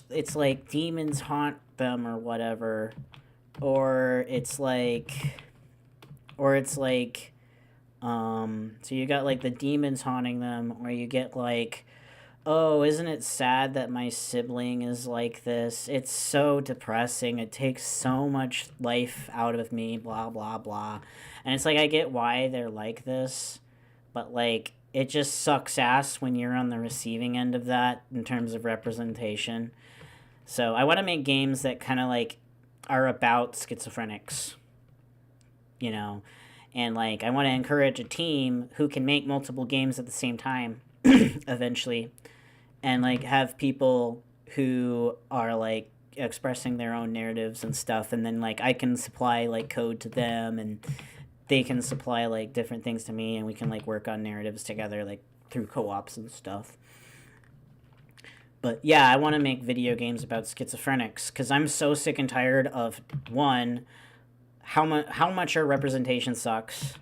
it's like demons haunt them or whatever, or it's like so you got like the demons haunting them, or you get like, oh, isn't it sad that my sibling is like this? It's so depressing. It takes so much life out of me, blah, blah, blah. And it's like, I get why they're like this, but like, it just sucks ass when you're on the receiving end of that in terms of representation. So I want to make games that kind of like are about schizophrenics, you know? And like, I want to encourage a team who can make multiple games at the same time eventually, and like have people who are like expressing their own narratives and stuff, and then like I can supply like code to them, and they can supply like different things to me, and we can like work on narratives together like through co-ops and stuff. But yeah, I want to make video games about schizophrenics because I'm so sick and tired of one, how much our representation sucks.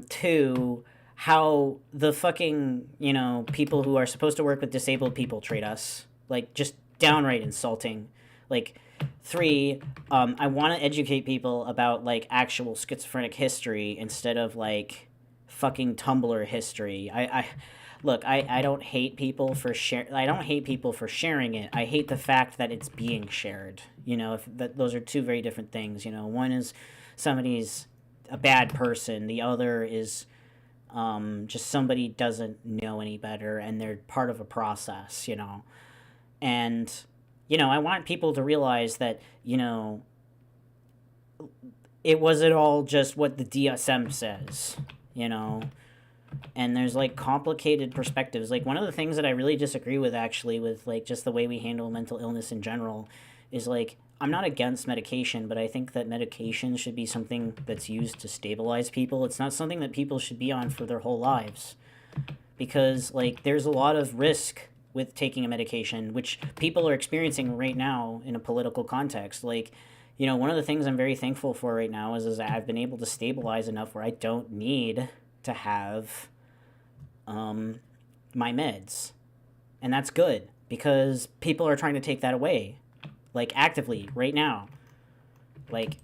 Two, how the fucking, you know, people who are supposed to work with disabled people treat us. Like, just downright insulting. Like, three, I want to educate people about, like, actual schizophrenic history instead of, like, fucking Tumblr history. Look, I don't hate people for sharing it. I hate the fact that it's being shared. You know, those are two very different things. You know, one is somebody's a bad person. The other is just somebody doesn't know any better, and they're part of a process. You know, and I want people to realize that, it wasn't all just what the DSM says, you know? And there's like complicated perspectives. Like, one of the things that I really disagree with, actually, with like just the way we handle mental illness in general, is like, I'm not against medication, but I think that medication should be something that's used to stabilize people. It's not something that people should be on for their whole lives. Because, like, there's a lot of risk with taking a medication, which people are experiencing right now in a political context. Like, one of the things I'm very thankful for right now is that I've been able to stabilize enough where I don't need to have my meds. And that's good, because people are trying to take that away, like, actively right now. Like,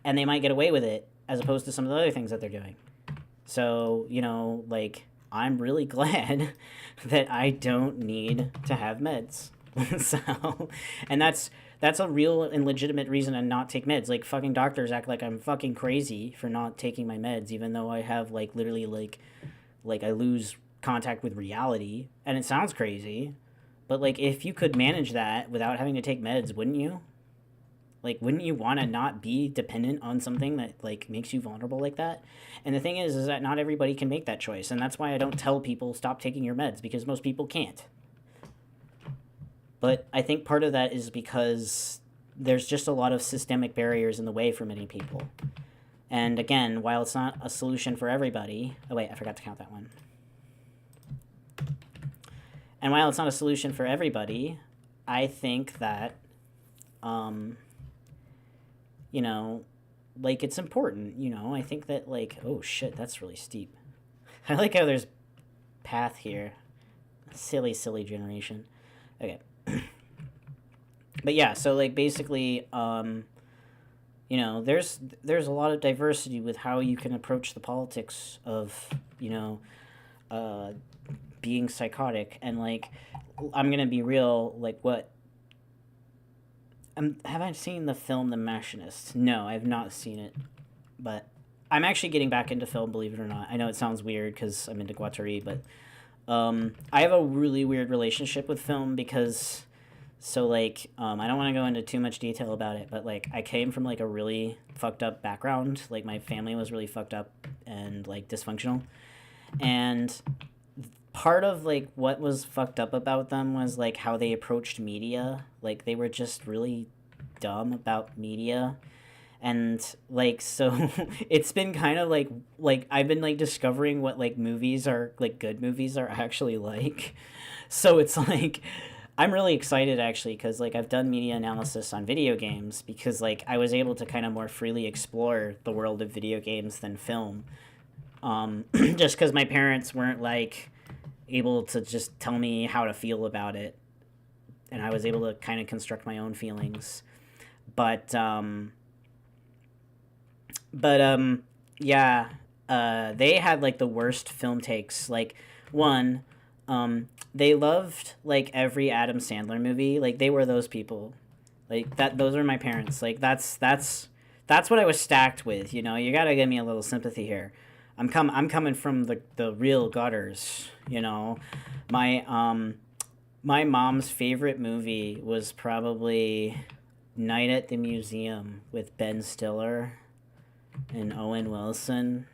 and they might get away with it as opposed to some of the other things that they're doing. So, like, I'm really glad that I don't need to have meds. So, and that's a real and legitimate reason to not take meds. Like, fucking doctors act like I'm fucking crazy for not taking my meds, even though I have, like, literally, like I lose contact with reality, and it sounds crazy, but, like, if you could manage that without having to take meds, wouldn't you? Like, wouldn't you want to not be dependent on something that, like, makes you vulnerable like that? And the thing is that not everybody can make that choice, and that's why I don't tell people stop taking your meds, because most people can't. But I think part of that is because there's just a lot of systemic barriers in the way for many people. And again, while it's not a solution for everybody... Oh, wait, I forgot to count that one. And while it's not a solution for everybody, I think that, like, it's important, I think that, like... Oh, shit, that's really steep. I like how there's path here. Silly generation. Okay. But yeah, so, like, basically, there's a lot of diversity with how you can approach the politics of, being psychotic. And, like, I'm gonna be real, like, what... have I seen the film The Machinist? No, I have not seen it. But I'm actually getting back into film, believe it or not. I know it sounds weird because I'm into Guattari, but I have a really weird relationship with film because... So, like, I don't want to go into too much detail about it, but, like, I came from, like, a really fucked up background. Like, my family was really fucked up and, like, dysfunctional. And part of, like, what was fucked up about them was, like, how they approached media. Like, they were just really dumb about media. And, like, so it's been kind of, like, I've been, like, discovering what, like, movies are, like, good movies are actually like. So it's, like... I'm really excited, actually, because, like, I've done media analysis on video games because, like, I was able to kind of more freely explore the world of video games than film. Just because my parents weren't, like, able to just tell me how to feel about it. And I was able to kind of construct my own feelings. Yeah, they had, like, the worst film takes. Like, one... they loved, like, every Adam Sandler movie. Like, they were those people. Like, those are my parents. Like, that's what I was stacked with, You gotta give me a little sympathy here. I'm coming from the real gutters, My mom's favorite movie was probably Night at the Museum with Ben Stiller and Owen Wilson.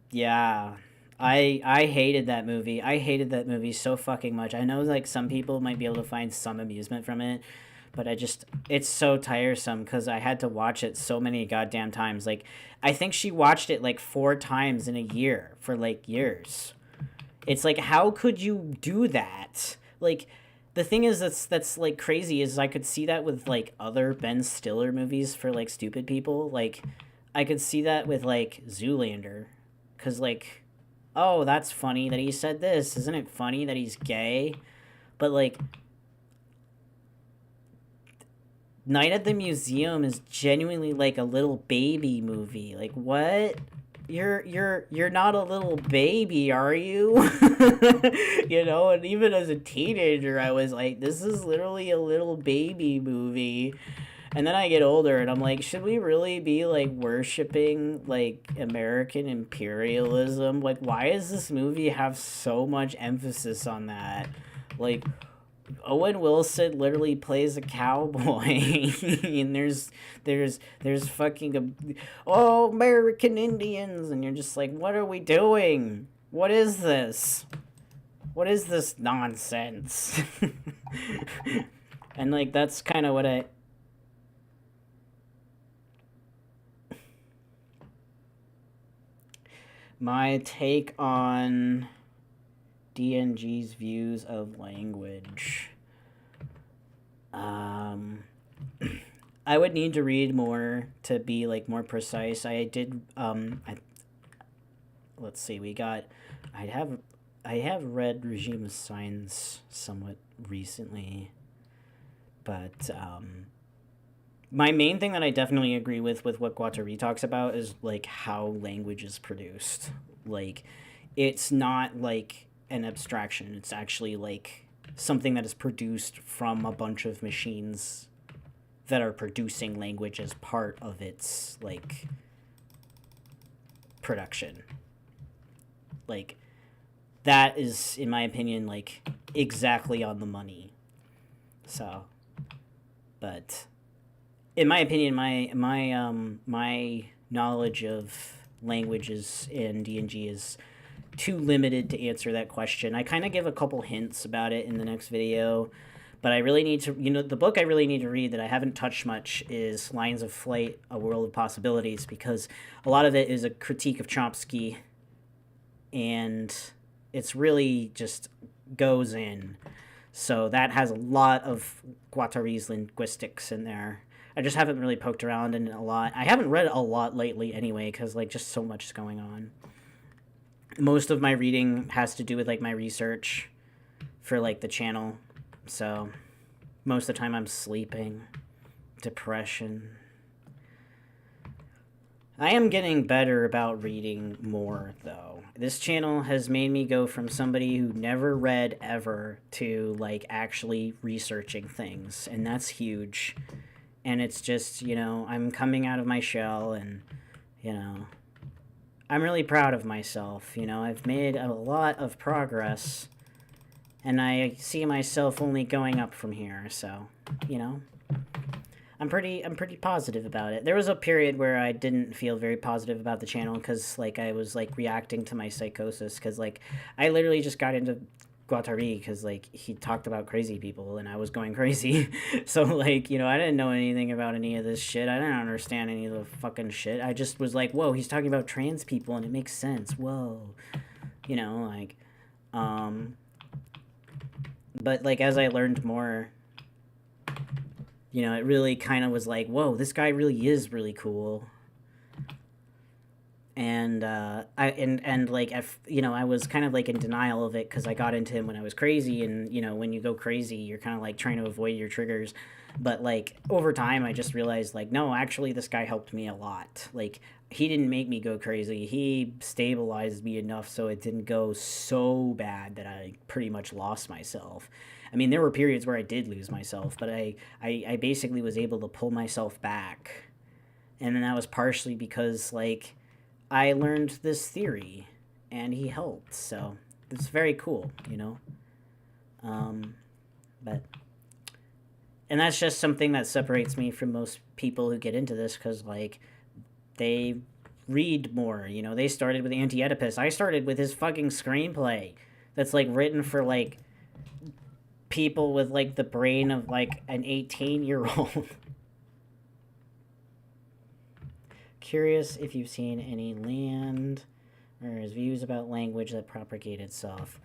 Yeah. I hated that movie. I hated that movie so fucking much. I know, like, some people might be able to find some amusement from it, but it's so tiresome because I had to watch it so many goddamn times. Like, I think she watched it, like, 4 times in a year for, like, years. It's like, how could you do that? Like, the thing is that's like, crazy is I could see that with, like, other Ben Stiller movies for, like, stupid people. Like, I could see that with, like, Zoolander. Because, like... Oh, that's funny that he said this. Isn't it funny that he's gay? But, like, Night at the Museum is genuinely, like, a little baby movie. Like, what? You're not a little baby, are you? And even as a teenager, I was like, this is literally a little baby movie. And then I get older and I'm like, should we really be, like, worshiping, like, American imperialism? Like, why does this movie have so much emphasis on that? Like, Owen Wilson literally plays a cowboy, and there's fucking oh, American Indians, and you're just like, what are we doing? What is this? What is this nonsense? And like that's kind of what I my take on DNG's views of language. I would need to read more to be like more precise. I did. Let's see. I have read Regime of Signs somewhat recently, but my main thing that I definitely agree with what Guattari talks about is like how language is produced. Like, it's not like an abstraction. It's actually like something that is produced from a bunch of machines that are producing language as part of its like production. Like, that is, in my opinion, like exactly on the money. So, but in my opinion, my knowledge of languages in D&G is too limited to answer that question. I kind of give a couple hints about it in the next video, but I really need to, the book I really need to read that I haven't touched much is Lines of Flight, A World of Possibilities, because a lot of it is a critique of Chomsky, and it's really just goes in. So that has a lot of Guattari's linguistics in there. I just haven't really poked around in it a lot. I haven't read a lot lately anyway, because like just so much is going on. Most of my reading has to do with like my research for like the channel. So most of the time I'm sleeping. Depression. I am getting better about reading more though. This channel has made me go from somebody who never read ever to like actually researching things, and that's huge. And it's just, I'm coming out of my shell, and I'm really proud of myself. I've made a lot of progress, and I see myself only going up from here. So, I'm pretty positive about it. There was a period where I didn't feel very positive about the channel because like I was like reacting to my psychosis, because like I literally just got into Guattari because like he talked about crazy people and I was going crazy. So like, I didn't know anything about any of this shit. I didn't understand any of the fucking shit. I just was like, whoa, he's talking about trans people and it makes sense. Whoa. Like but like as I learned more, it really kind of was like, whoa, this guy really is really cool. And I was kind of like in denial of it because I got into him when I was crazy, and when you go crazy, you're kind of like trying to avoid your triggers. But like over time, I just realized like, no, actually, this guy helped me a lot. Like, he didn't make me go crazy. He stabilized me enough so it didn't go so bad that I pretty much lost myself. I mean, there were periods where I did lose myself, but I basically was able to pull myself back. And then that was partially because, like, I learned this theory, and he helped. So it's very cool, But, and that's just something that separates me from most people who get into this, because, like, they read more, They started with Anti-Oedipus. I started with his fucking screenplay that's, like, written for, like, people with, like, the brain of, like, an 18-year-old. Curious if you've seen any land or his views about language that propagate itself.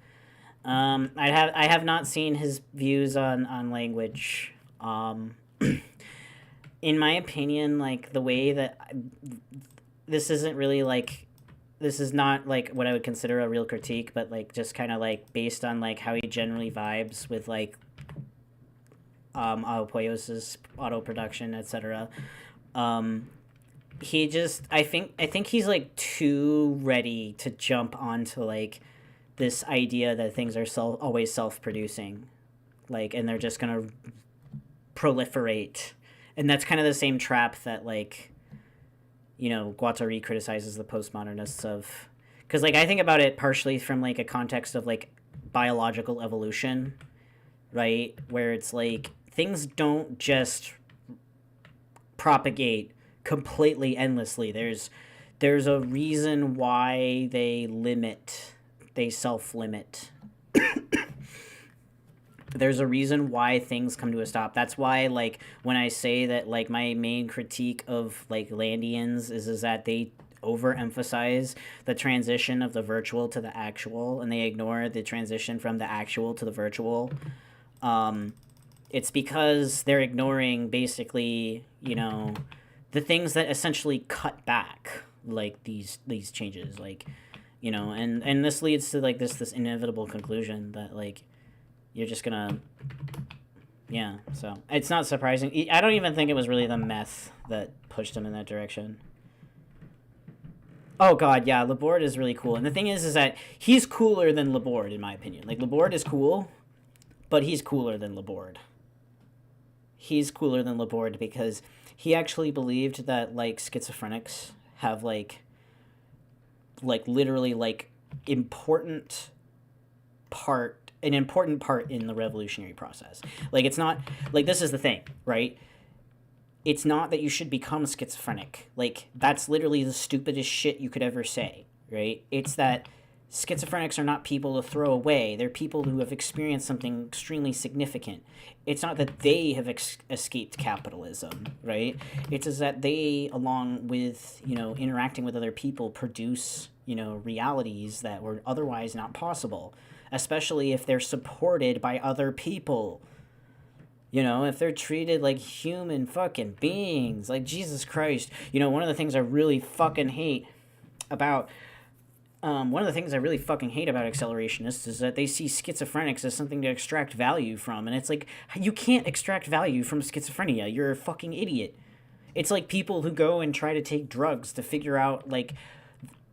I have not seen his views on language. In my opinion, like, the way that this isn't really like, this is not like what I would consider a real critique, but like just kind of like based on like how he generally vibes with like Apoyos's auto production, etc. He just, I think he's like too ready to jump onto like this idea that things are always self-producing, like, and they're just gonna proliferate. And that's kind of the same trap that, like, Guattari criticizes the postmodernists of, because like I think about it partially from like a context of like biological evolution, right? Where it's like things don't just propagate completely endlessly. There's a reason why they self-limit. There's a reason why things come to a stop. That's why, like, when I say that, like, my main critique of, like, Landians is that they overemphasize the transition of the virtual to the actual, and they ignore the transition from the actual to the virtual. Um, it's because they're ignoring, basically, the things that essentially cut back, like, these changes, like, and this leads to, like, this inevitable conclusion that, like, you're just gonna, yeah. So it's not surprising. I don't even think it was really the meth that pushed him in that direction. Oh god, yeah, Laborde is really cool, and the thing is that he's cooler than Laborde in my opinion. Like, Laborde is cool, but he's cooler than Laborde. He's cooler than Laborde because he actually believed that, like, schizophrenics have, like literally, like, important part an important part in the revolutionary process. Like, it's not like, this is the thing, right? It's not that you should become schizophrenic. Like, that's literally the stupidest shit you could ever say, right? It's that schizophrenics are not people to throw away. They're people who have experienced something extremely significant. It's not that they have escaped capitalism, right? It's just that they, along with, interacting with other people, produce, realities that were otherwise not possible, especially if they're supported by other people. If they're treated like human fucking beings, like, Jesus Christ. One of the things I really fucking hate about accelerationists is that they see schizophrenics as something to extract value from, and it's like, you can't extract value from schizophrenia. You're a fucking idiot. It's like people who go and try to take drugs to figure out, like,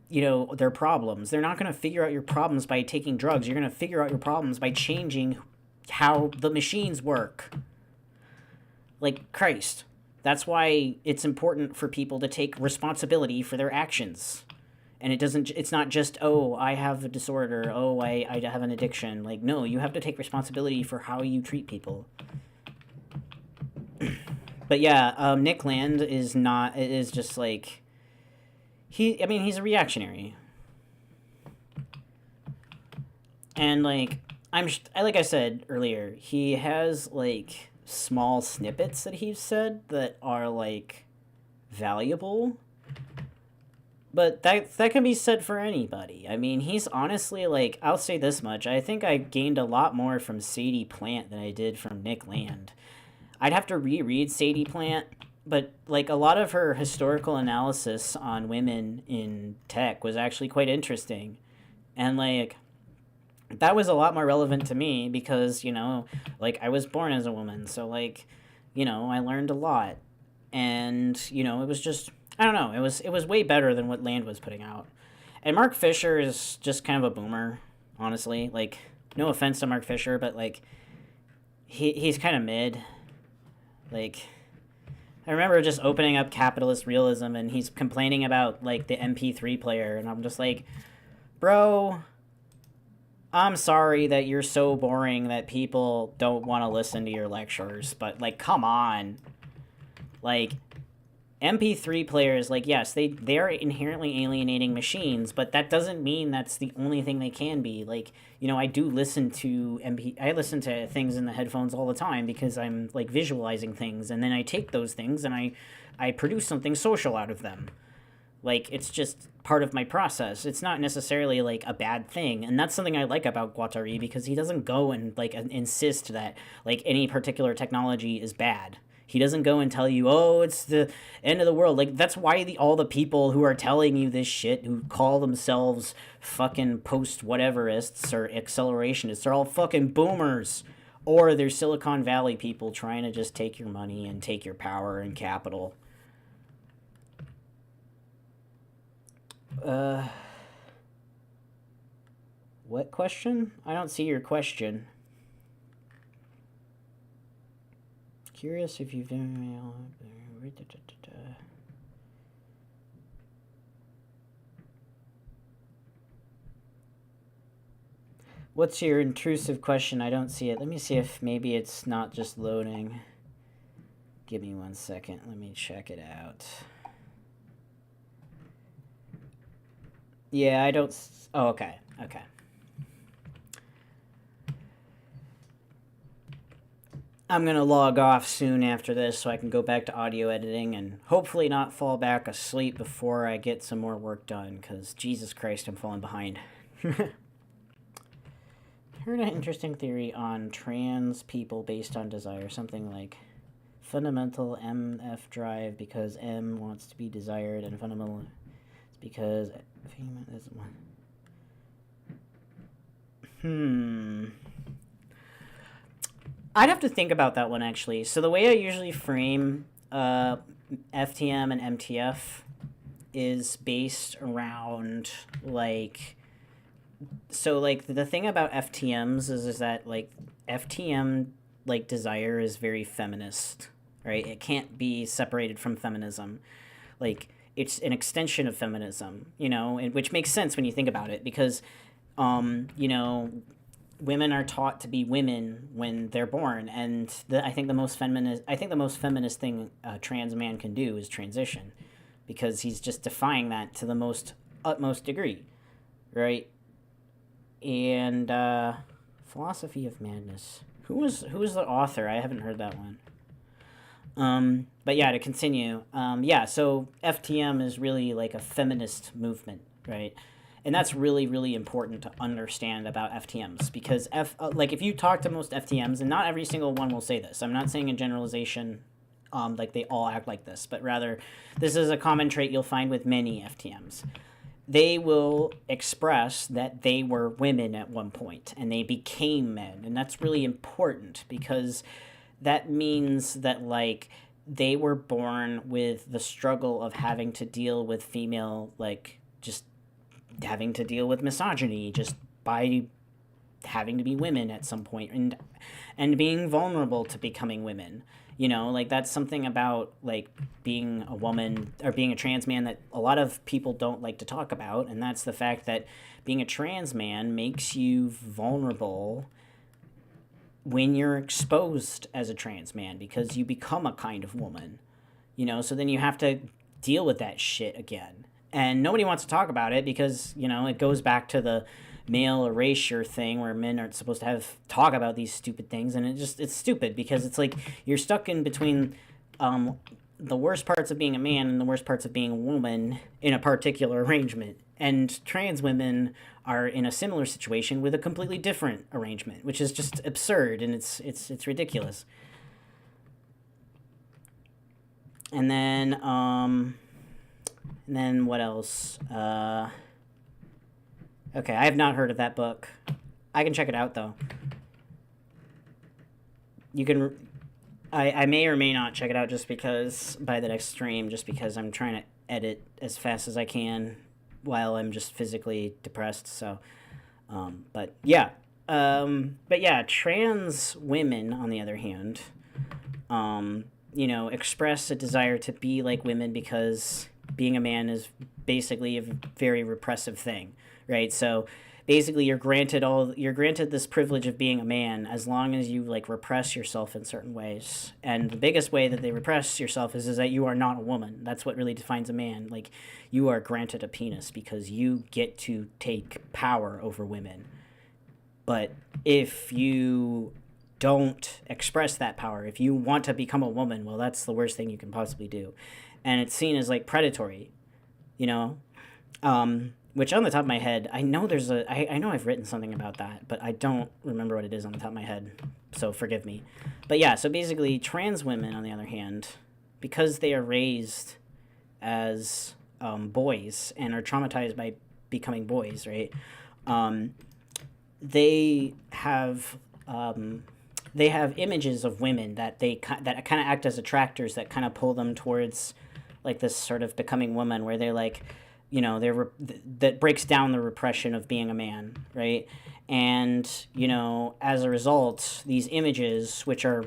their problems. They're not going to figure out your problems by taking drugs. You're going to figure out your problems by changing how the machines work. Like, Christ. That's why it's important for people to take responsibility for their actions. And it's not just, oh, I have a disorder, oh, I have an addiction. Like, no, you have to take responsibility for how you treat people. But yeah, Nick Land is just like, he's a reactionary. And, like, like I said earlier, he has, like, small snippets that he's said that are, like, valuable. But that can be said for anybody. I mean, he's honestly, like, I'll say this much. I think I gained a lot more from Sadie Plant than I did from Nick Land. I'd have to reread Sadie Plant, but, like, a lot of her historical analysis on women in tech was actually quite interesting. And, like, that was a lot more relevant to me because, like, I was born as a woman. So, like, I learned a lot. And, it was just, I don't know. It was way better than what Land was putting out. And Mark Fisher is just kind of a boomer, honestly. Like, no offense to Mark Fisher, but, like, he's kind of mid. Like, I remember just opening up Capitalist Realism and he's complaining about, like, the MP3 player. And I'm just like, bro, I'm sorry that you're so boring that people don't want to listen to your lectures. But, like, come on. Like, MP3 players, like, yes, they're inherently alienating machines, but that doesn't mean that's the only thing they can be. Like, I do listen to I listen to things in the headphones all the time because I'm, like, visualizing things, and then I take those things and I produce something social out of them. Like, it's just part of my process. It's not necessarily, like, a bad thing, and that's something I like about Guattari because he doesn't go and, like, insist that, like, any particular technology is bad. He doesn't go and tell you, oh, it's the end of the world. Like, that's why all the people who are telling you this shit, who call themselves fucking post-whateverists or accelerationists, are all fucking boomers. Or they're Silicon Valley people trying to just take your money and take your power and capital. What question? I don't see your question. Curious if you've done. What's your intrusive question? I don't see it. Let me see if maybe it's not just loading. Give me 1 second. Let me check it out. Yeah, I don't... Oh, okay. Okay. I'm going to log off soon after this so I can go back to audio editing and hopefully not fall back asleep before I get some more work done, because Jesus Christ, I'm falling behind. Heard an interesting theory on trans people based on desire, something like fundamental MF drive because M wants to be desired, and fundamental is because female is one. I'd have to think about that one, actually. So the way I usually frame FTM and MTF is based around, like... So, like, the thing about FTMs is that, like, FTM, like, desire is very feminist, right? It can't be separated from feminism. Like, it's an extension of feminism, you know, which makes sense when you think about it, because, you know, women are taught to be women when they're born, and I think the most feminist thing a trans man can do is transition, because he's just defying that to the utmost degree, right? And Philosophy of Madness. Who was the author? I haven't heard that one. But yeah, to continue. Yeah, so FTM is really like a feminist movement, right? And that's really, really important to understand about FTMs, because if you talk to most FTMs, and not every single one will say this. I'm not saying in generalization, like they all act like this, but rather this is a common trait you'll find with many FTMs. They will express that they were women at one point and they became men, and that's really important because that means that, like, they were born with the struggle of having to deal with female, like, just having to deal with misogyny just by having to be women at some point, and being vulnerable to becoming women. You know, like, that's something about, like, being a woman or being a trans man that a lot of people don't like to talk about, and that's the fact that being a trans man makes you vulnerable when you're exposed as a trans man, because you become a kind of woman, you know, so then you have to deal with that shit again. And nobody wants to talk about it because, you know, it goes back to the male erasure thing where men aren't supposed to talk about these stupid things, and it's stupid because it's like you're stuck in between the worst parts of being a man and the worst parts of being a woman in a particular arrangement. And trans women are in a similar situation with a completely different arrangement, which is just absurd, and it's ridiculous. And then what else? Okay, I have not heard of that book. I can check it out, though. You can... I may or may not check it out just because, by the next stream, just because I'm trying to edit as fast as I can while I'm just physically depressed, so... But yeah, trans women, on the other hand, you know, express a desire to be like women because being a man is basically a very repressive thing. Right, so basically you're granted this privilege of being a man as long as you, like, repress yourself in certain ways. And the biggest way that they repress yourself is that you are not a woman. That's what really defines a man. Like, you are granted a penis because you get to take power over women. But if you don't express that power, if you want to become a woman, well, that's the worst thing you can possibly do. And it's seen as, like, predatory, you know? Which, on the top of my head, I know I know I've written something about that, but I don't remember what it is on the top of my head, so forgive me. But yeah, so basically, trans women, on the other hand, because they are raised as boys and are traumatized by becoming boys, right? They have images of women that kind of act as attractors that kind of pull them towards, like, this sort of becoming woman where they're like, you know, that breaks down the repression of being a man, right? And, you know, as a result, these images, which are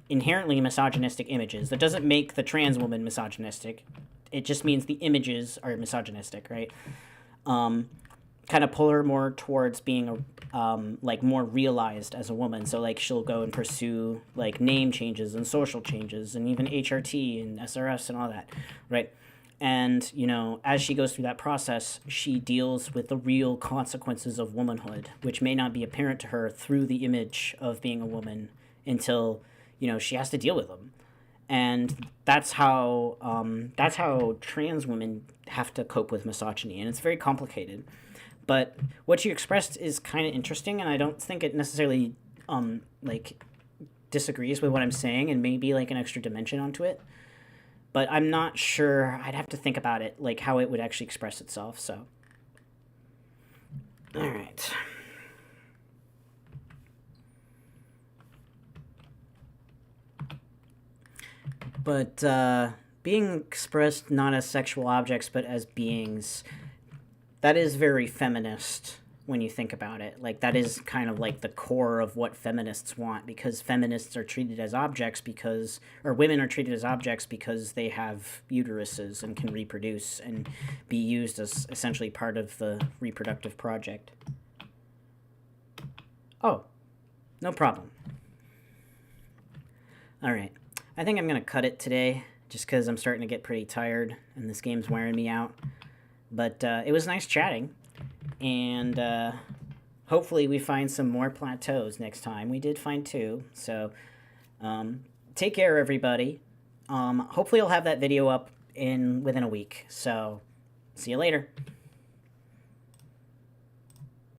inherently misogynistic images, that doesn't make the trans woman misogynistic. It just means the images are misogynistic, right? kind of pull her more towards being like more realized as a woman. So like she'll go and pursue like name changes and social changes and even HRT and SRS and all that, right? And you know, as she goes through that process, she deals with the real consequences of womanhood, which may not be apparent to her through the image of being a woman until, you know, she has to deal with them. And that's how trans women have to cope with misogyny, and it's very complicated. But what you expressed is kind of interesting, and I don't think it necessarily like disagrees with what I'm saying, and maybe like an extra dimension onto it. But I'm not sure. I'd have to think about it, like how it would actually express itself. So, all right. But being expressed not as sexual objects, but as beings, that is very feminist when you think about it. Like, that is kind of like the core of what feminists want, because feminists are treated as objects because, or women are treated as objects because they have uteruses and can reproduce and be used as essentially part of the reproductive project. Oh, no problem. All right. I think I'm going to cut it today just because I'm starting to get pretty tired and this game's wearing me out. But it was nice chatting. And hopefully we find some more plateaus next time. We did find 2. So take care, everybody. Hopefully I'll have that video up within a week. So see you later.